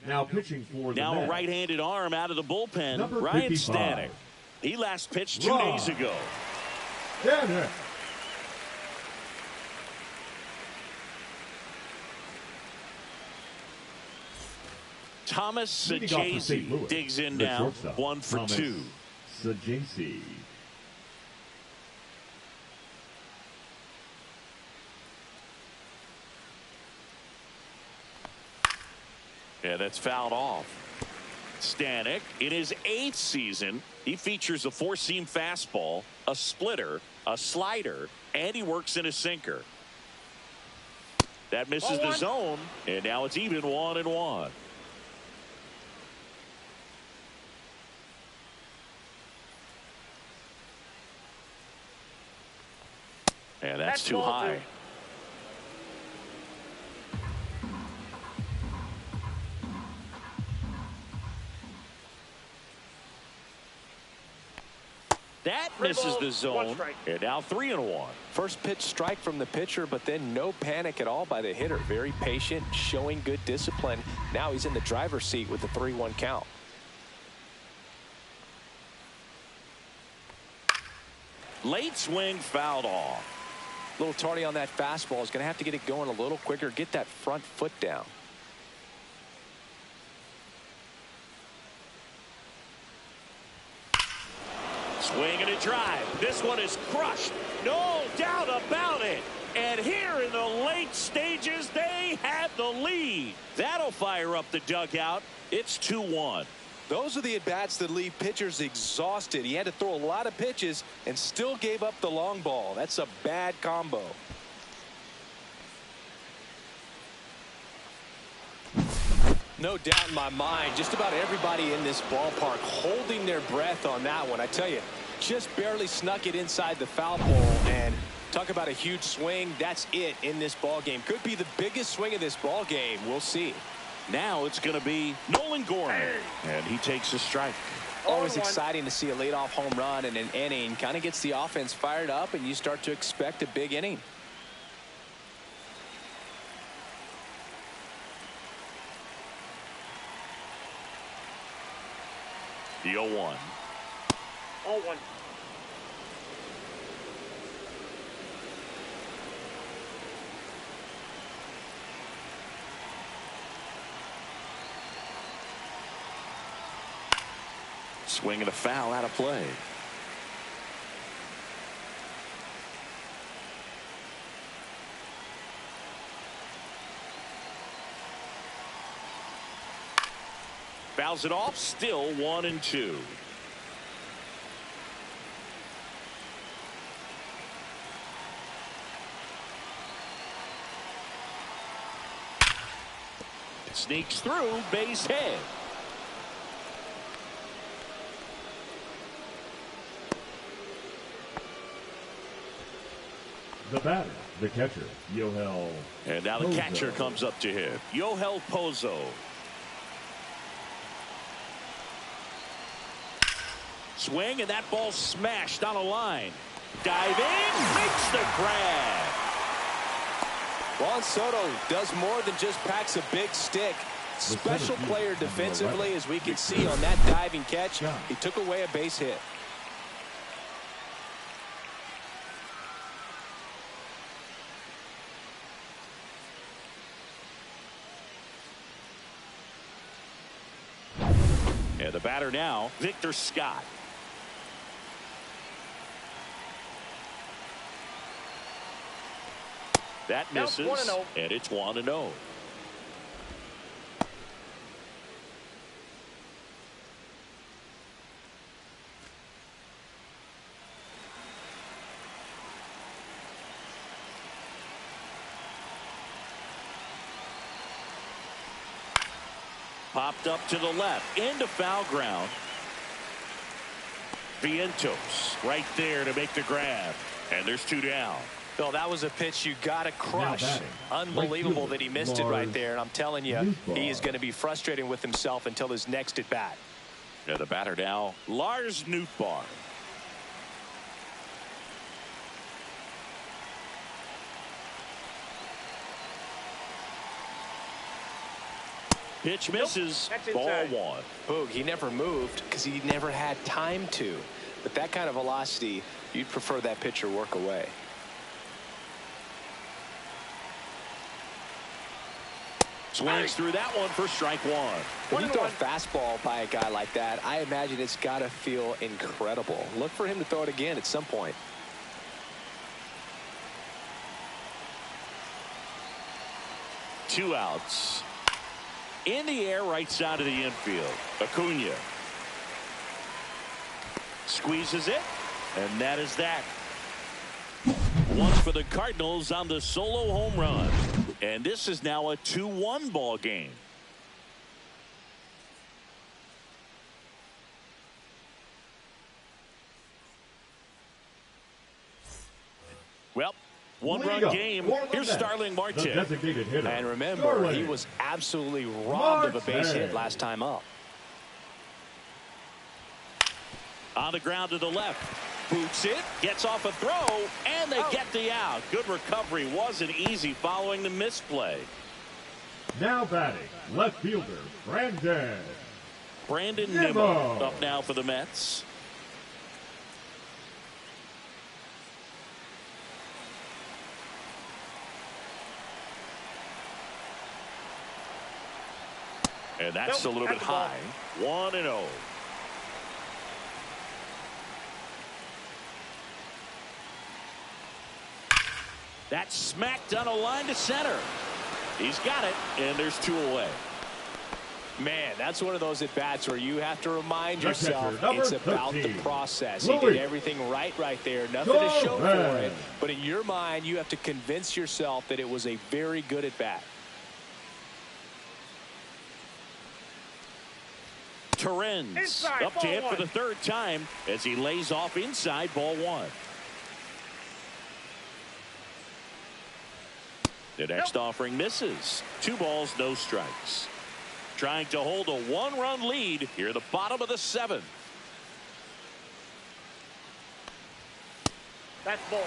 Now pitching for the Now Mets. a right-handed arm out of the bullpen. Number Ryan 55. Stanek. He last pitched 2 days ago. Stanek. Thomas Leading off for St. Sajazi Louis, digs in the now. shortstop, 1 for Thomas 2. Sajazi. Yeah, that's fouled off. Stanek, in his 8th season, he features a 4-seam fastball, a splitter, a slider, and he works in a sinker. That misses the zone, and now it's even 1-1. And that's too high. That misses the zone, and now 3-1. First pitch strike from the pitcher, but then no panic at all by the hitter. Very patient, showing good discipline. Now he's in the driver's seat with the 3-1 count. Late swing fouled off. A little tardy on that fastball. Is going to have to get it going a little quicker. Get that front foot down. Swing and a drive. This one is crushed. No doubt about it. And here in the late stages, they have the lead. That'll fire up the dugout. It's 2-1. Those are the at-bats that leave pitchers exhausted. He had to throw a lot of pitches and still gave up the long ball. That's a bad combo. No doubt in my mind, just about everybody in this ballpark holding their breath on that one. I tell you, just barely snuck it inside the foul pole, and talk about a huge swing. That's it in this ball game. Could be the biggest swing of this ball game. We'll see. Now it's going to be Nolan Gorman, and he takes a strike. Always exciting to see a leadoff home run in an inning. Kind of gets the offense fired up, and you start to expect a big inning. The 0-1. 0-1. Swing and a foul out of play. Fouls it off, still 1-2. It sneaks through, base hit. The batter, the catcher, Yohel. And now the Pozo. catcher comes up to him. Yohel Pozo. Swing, and that ball smashed on a line. Diving, makes the grab. Juan Soto does more than just packs a big stick. Special player defensively, as we can see on that diving catch. He took away a base hit. And the batter now, Victor Scott. That misses, and it's 1-0. Popped up to the left, into foul ground. Vientos right there to make the grab. And there's 2 down. Bill, that was a pitch you got to crush. Unbelievable that he missed it right there. And I'm telling you, he is going to be frustrated with himself until his next at bat. And the batter now, Lars Nootbaar. Pitch misses. Ball 1. Boog, he never moved because he never had time to. But that kind of velocity, you'd prefer that pitcher work away. Swings through that one for strike 1. When you throw a fastball by a guy like that, I imagine it's got to feel incredible. Look for him to throw it again at some point. Two outs. In the air, right side of the infield. Acuna squeezes it, and that is that. One for the Cardinals on the solo home run. And this is now a 2-1 ball game. Well, one-run game. Here's Starling Marte. And remember, he was absolutely robbed of a base hit last time up. On the ground to the left. Boots it, gets off a throw, and they get the out. Good recovery. Wasn't easy following the misplay. Now batting, left fielder, Brandon Nimmo up now for the Mets. And that's a little bit high. 1-0. That's smacked on a line to center. He's got it, and there's 2 away. Man, that's one of those at-bats where you have to remind yourself it's about the process. He did everything right there. Nothing to show for it. But in your mind, you have to convince yourself that it was a very good at-bat. Torrens up to hit for the 3rd time as he lays off inside, ball 1. The next offering misses. 2 balls, no strikes. Trying to hold a 1-run lead here at the bottom of the 7th. That's ball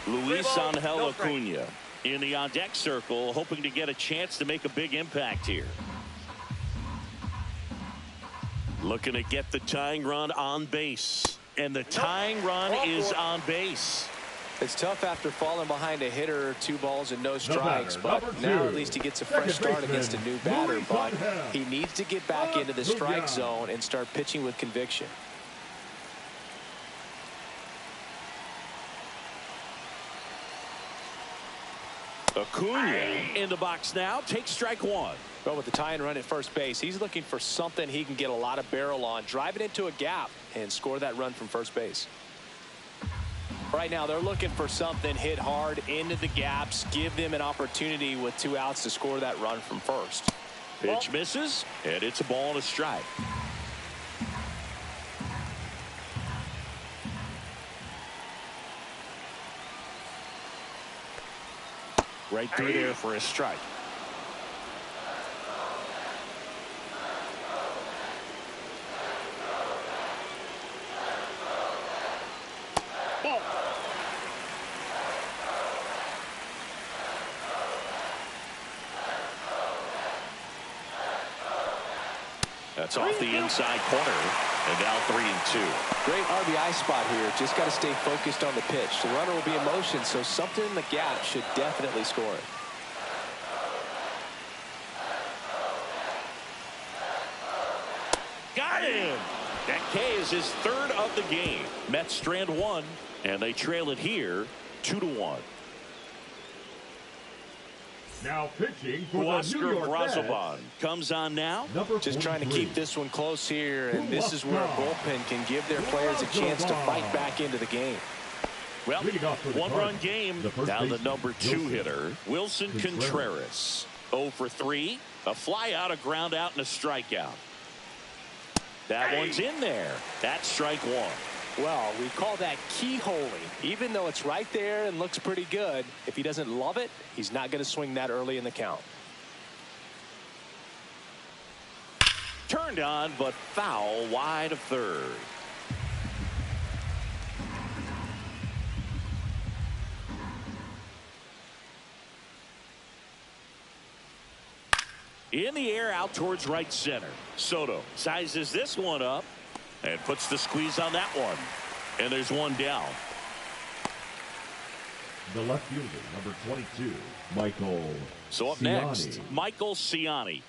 3. Luis Angel Acuna in the on-deck circle, hoping to get a chance to make a big impact here. Looking to get the tying run on base. And the tying run is on base. It's tough after falling behind a hitter, 2 balls and no strikes, but now at least he gets a fresh start against a new batter. But he needs to get back into the strike zone and start pitching with conviction. Acuna in the box now, takes strike 1. Well, with the tie and run at first base, he's looking for something he can get a lot of barrel on, drive it into a gap, and score that run from first base. Right now, they're looking for something, hit hard into the gaps, give them an opportunity with 2 outs to score that run from first. Pitch misses, and it's a ball and a strike. Right through there for a strike. That's off the inside corner. And now 3-2. Great RBI spot here. Just got to stay focused on the pitch. The runner will be in motion, so something in the gap should definitely score it. Got him! That K is his third of the game. Mets strand one, and they trail it here 2-1. Now pitching for Oscar the New York Mets comes on now. Just trying to keep this one close here, and this is where a bullpen can give their players a chance to fight back into the game. Well, one-run game. Now the number 2 hitter, Wilson Contreras. 0 for 3. A fly out, a ground out, and a strikeout. That one's in there. That's strike 1. Well, we call that keyholing. Even though it's right there and looks pretty good, if he doesn't love it, he's not going to swing that early in the count. Turned on, but foul wide of third. In the air, out towards right center. Soto sizes this one up and puts the squeeze on that one. And there's one down. The left fielder, number 22, Michael. So up next, Michael Ciani.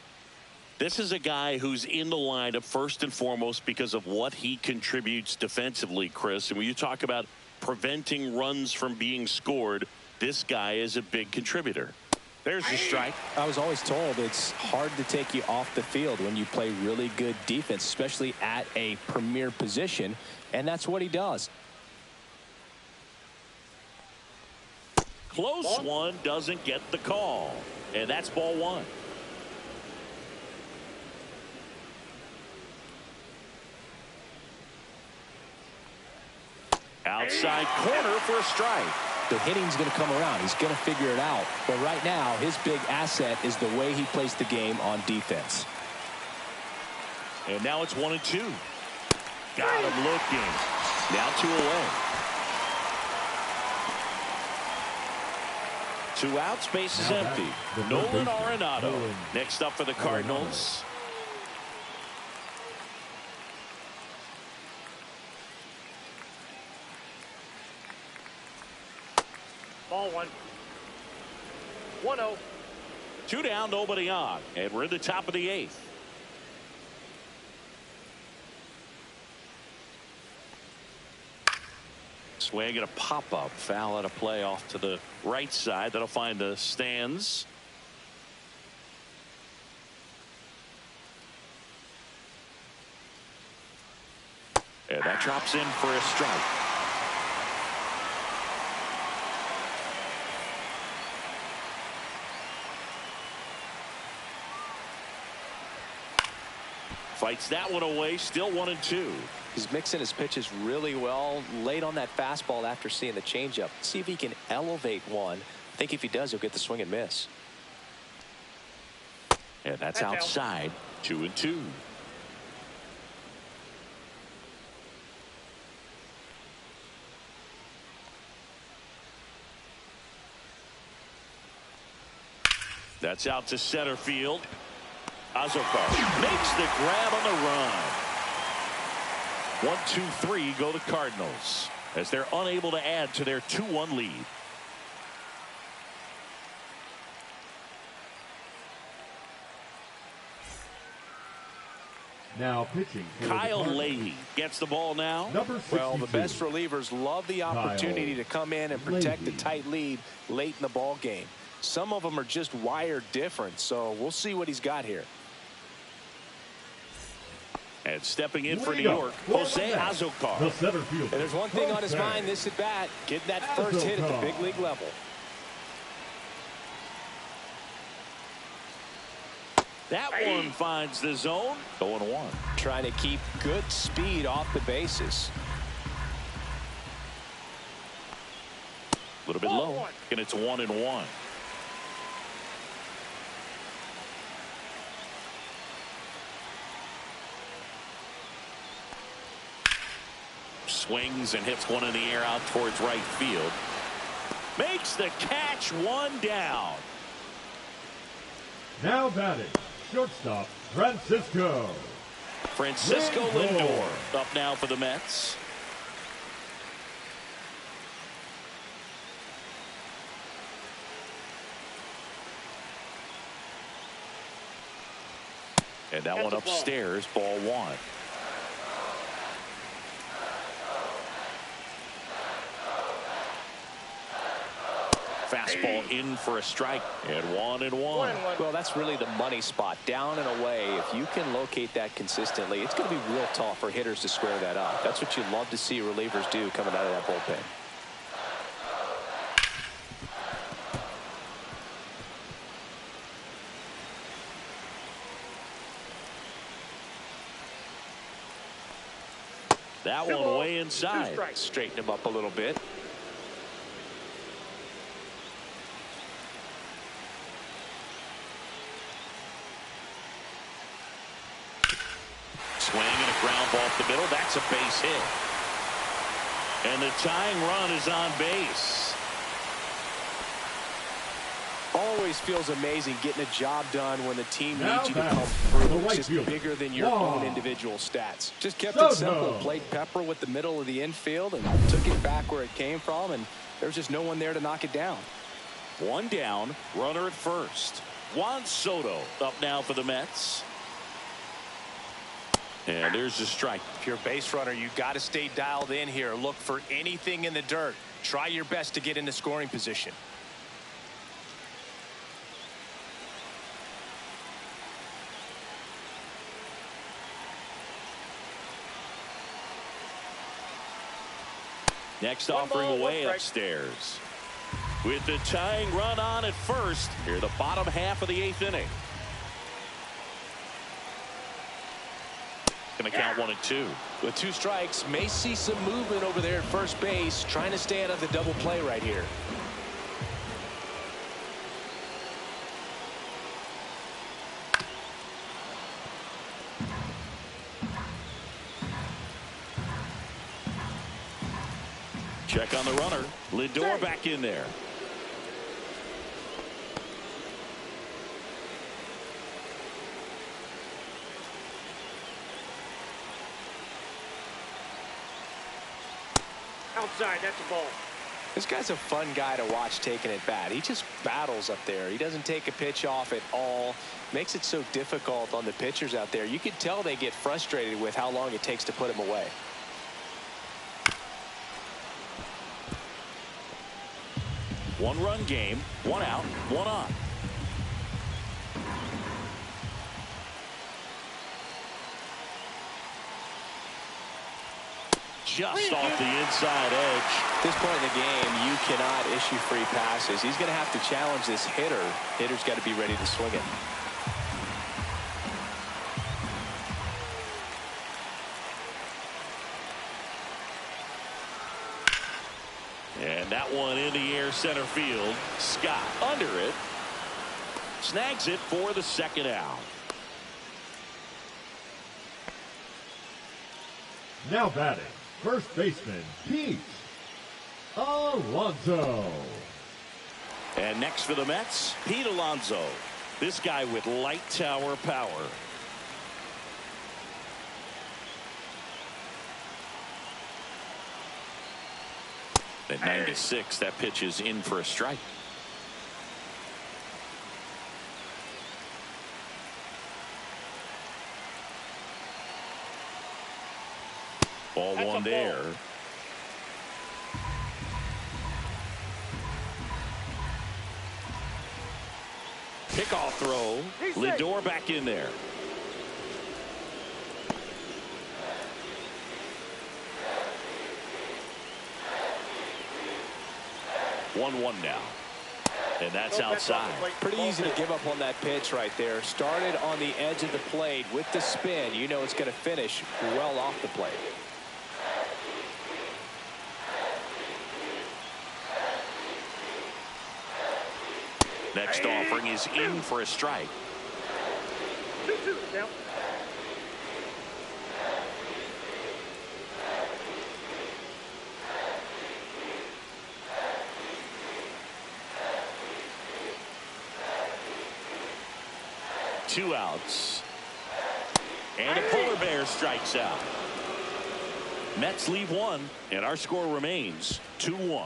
This is a guy who's in the lineup first and foremost because of what he contributes defensively, Chris. And when you talk about preventing runs from being scored, this guy is a big contributor. There's the strike. I was always told it's hard to take you off the field when you play really good defense, especially at a premier position, and that's what he does. Close one, doesn't get the call, and that's ball 1. Outside corner for a strike. The hitting's going to come around. He's going to figure it out. But right now, his big asset is the way he plays the game on defense. And now it's 1-2. Got him looking. Now 2 away. 2 outs, base is empty. Nolan Arenado next up for the Cardinals. Ball 1. 1-0. 2 down, nobody on. And we're in the top of the 8th. Swing and a pop-up. Foul at a play off to the right side. That'll find the stands. And that drops in for a strike. Fights that one away. Still 1-2. He's mixing his pitches really well. Late on that fastball after seeing the changeup. See if he can elevate one. I think if he does, he'll get the swing and miss. And that's outside. 2-2. That's out to center field. Azokar makes the grab on the run. 1-2-3 go the Cardinals as they're unable to add to their 2-1 lead. Now pitching. Kyle Leahy gets the ball now. Well, the best relievers love the opportunity to come in and protect a tight lead late in the ball game. Some of them are just wired different, so we'll see what he's got here. And stepping in for New York, Jose Azokar. The center fielder. And there's one thing on his mind this at bat, getting that first hit at the big league level. That one finds the zone. 0-1. Trying to keep good speed off the bases. A little bit low, and it's 1-1. Swings and hits one in the air out towards right field. Makes the catch, 1 down. Now batting, shortstop Francisco. Francisco Lindor up now for the Mets. And that one upstairs, ball one. Fastball in for a strike, and 1-1. Well, that's really the money spot, down and away. If you can locate that consistently, it's going to be real tough for hitters to square that up. That's what you love to see relievers do coming out of that bullpen. That one way inside. Straighten him up a little bit. Swing and a ground ball off the middle. That's a base hit. And the tying run is on base. Always feels amazing getting a job done when the team needs you to come through. It's just bigger than your own individual stats. Just kept it simple. Played pepper with the middle of the infield and took it back where it came from, and there was just no one there to knock it down. One down, runner at first. Juan Soto up now for the Mets. And there's a strike. If you're a base runner, you got to stay dialed in here. Look for anything in the dirt. Try your best to get into scoring position. Next offering away upstairs. With the tying run on at first, here the bottom half of the 8th inning. Going to count 1 and 2. With 2 strikes, may see some movement over there at first base, trying to stay out of the double play right here. Check on the runner. Lindor back in there. Outside, that's a ball. This guy's a fun guy to watch taking at bat. He just battles up there. He doesn't take a pitch off at all. Makes it so difficult on the pitchers out there. You can tell they get frustrated with how long it takes to put him away. One-run game, 1 out, 1 on. Just off the inside edge. At this point in the game, you cannot issue free passes. He's going to have to challenge this hitter. Hitter's got to be ready to swing it. And that one in the air center field. Scott under it. Snags it for the 2nd out. Now batting, first baseman, Pete Alonso. And next for the Mets, Pete Alonso. This guy with light tower power. At 96, that pitch is in for a strike. Ball one there. Pickoff throw. Lindor back in there. One now. And that's outside. Pretty easy to give up on that pitch right there. Started on the edge of the plate with the spin. You know it's going to finish well off the plate. Next offering is in for a strike. 2-2 now. Two outs. And a polar bear umpire strikes out. Mets leave one, and our score remains 2-1.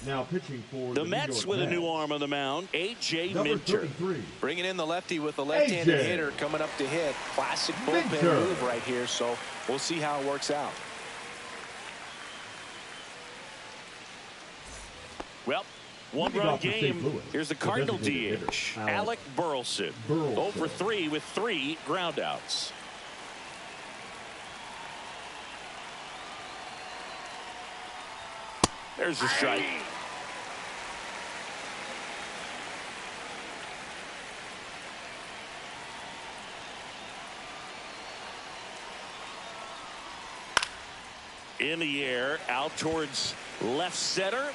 Now pitching for the Mets with a new arm on the mound, A.J. Minter. Bringing in the lefty with the left-handed hitter coming up to hit. Classic bullpen move right here, so we'll see how it works out. Well, one-run game. Here's the Cardinal DH, Alec Burleson. 0 for 3 with 3 groundouts. There's a strike. In the air, out towards left center,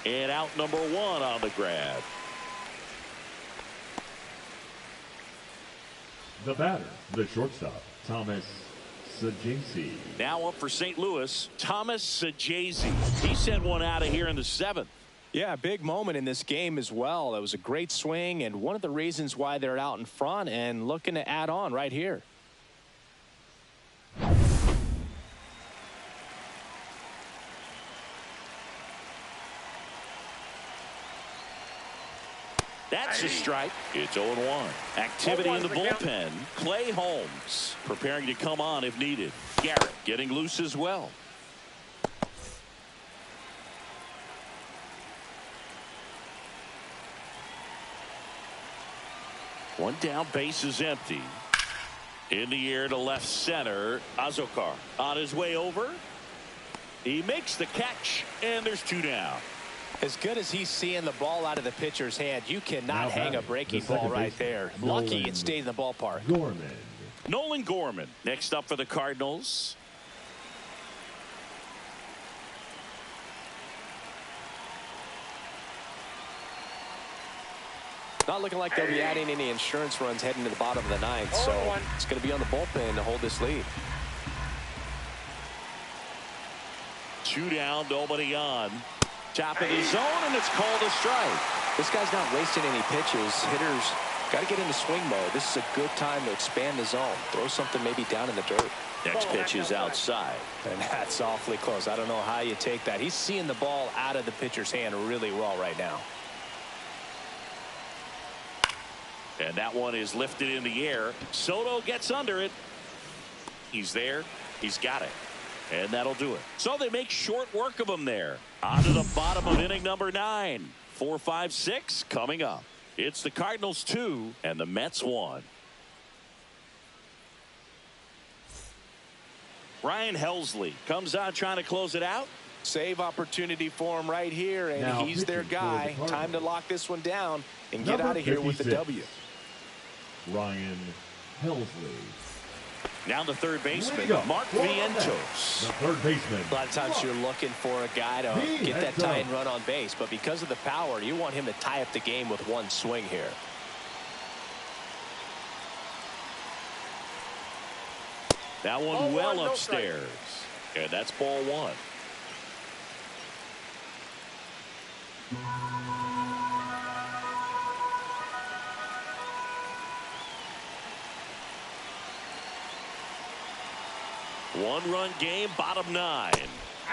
and out number 1 on the grab. The batter, the shortstop, Thomas Sajazi. Now up for St. Louis, Thomas Sajazi. He sent one out of here in the 7th. Yeah, big moment in this game as well. It was a great swing, and one of the reasons why they're out in front and looking to add on right here. That's a strike. It's 0-1. Activity in the bullpen. Clay Holmes preparing to come on if needed. Garrett getting loose as well. One down, base is empty. In the air to left center. Azokar on his way over. He makes the catch, and there's 2 down. As good as he's seeing the ball out of the pitcher's hand, you cannot hang a breaking ball right there. Lucky it stayed in the ballpark. Nolan Gorman next up for the Cardinals. Not looking like they'll be adding any insurance runs heading to the bottom of the 9th, so it's going to be on the bullpen to hold this lead. 2 down, nobody on. Top of the zone, and it's called a strike. This guy's not wasting any pitches. Hitters got to get into swing mode. This is a good time to expand the zone. Throw something maybe down in the dirt. Next pitch is outside. And that's awfully close. I don't know how you take that. He's seeing the ball out of the pitcher's hand really well right now. And that one is lifted in the air. Soto gets under it. He's there. He's got it. And that'll do it. So they make short work of him there. On to the bottom of inning number 9. 4, 5, 6 coming up. It's the Cardinals 2 and the Mets 1. Ryan Helsley comes on trying to close it out. Save opportunity for him right here, and now he's their guy. Time to lock this one down and get out of here with the W. Ryan Helsley. Now the third baseman, Mark Vientos. The third baseman. A lot of times you're looking for a guy to get that tying run on base, but because of the power, you want him to tie up the game with one swing here. That one well upstairs. And that's ball 1. One-run game, bottom 9.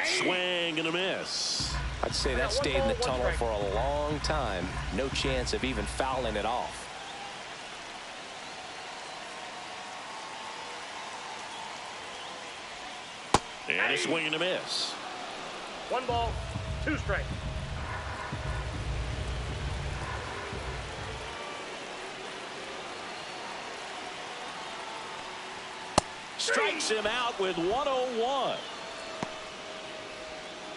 Swing and a miss. I'd say that stayed in the tunnel for a long time. No chance of even fouling it off. And a swing and a miss. 1 ball, 2 strikes. Strikes him out with 101.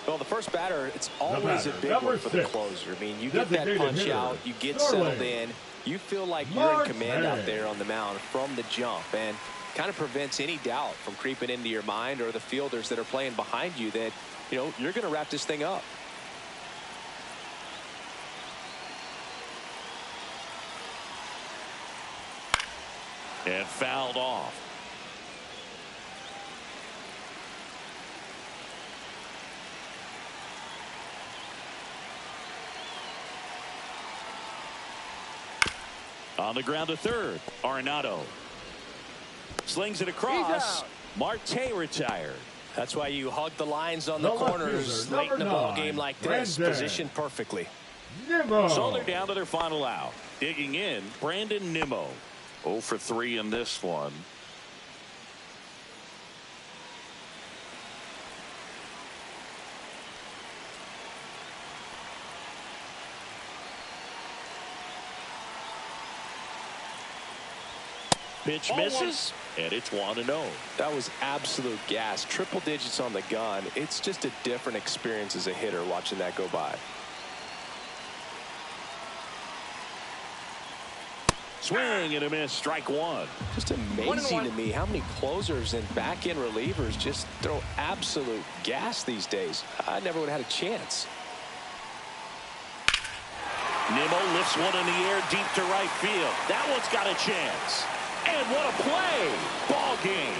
Well, the first batter, it's always a big one for the closer. I mean, you get that punch out, you get settled in, you feel like you're in command out there on the mound from the jump, and kind of prevents any doubt from creeping into your mind or the fielders that are playing behind you that, you know, you're going to wrap this thing up. And fouled off. On the ground to third. Arenado slings it across. Marte retired. That's why you hug the lines on the corners late in a ball game like this. Positioned perfectly. So they're down to their final out. Digging in, Brandon Nimmo. 0 for 3 in this one. Pitch misses, and it's 1-0. That was absolute gas. Triple digits on the gun. It's just a different experience as a hitter watching that go by. Swing and a miss, strike one. Just amazing to me how many closers and back-end relievers just throw absolute gas these days. I never would have had a chance. Nimmo lifts one in the air deep to right field. That one's got a chance. And what a play. Ball game.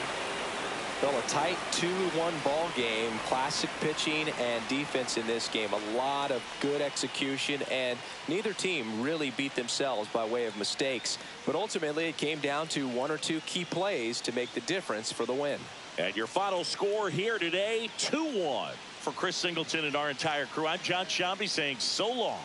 Well, a tight 2-1 ball game. Classic pitching and defense in this game. A lot of good execution, and neither team really beat themselves by way of mistakes. But ultimately, it came down to 1 or 2 key plays to make the difference for the win. And your final score here today, 2-1. For Chris Singleton and our entire crew, I'm John Shambi saying so long.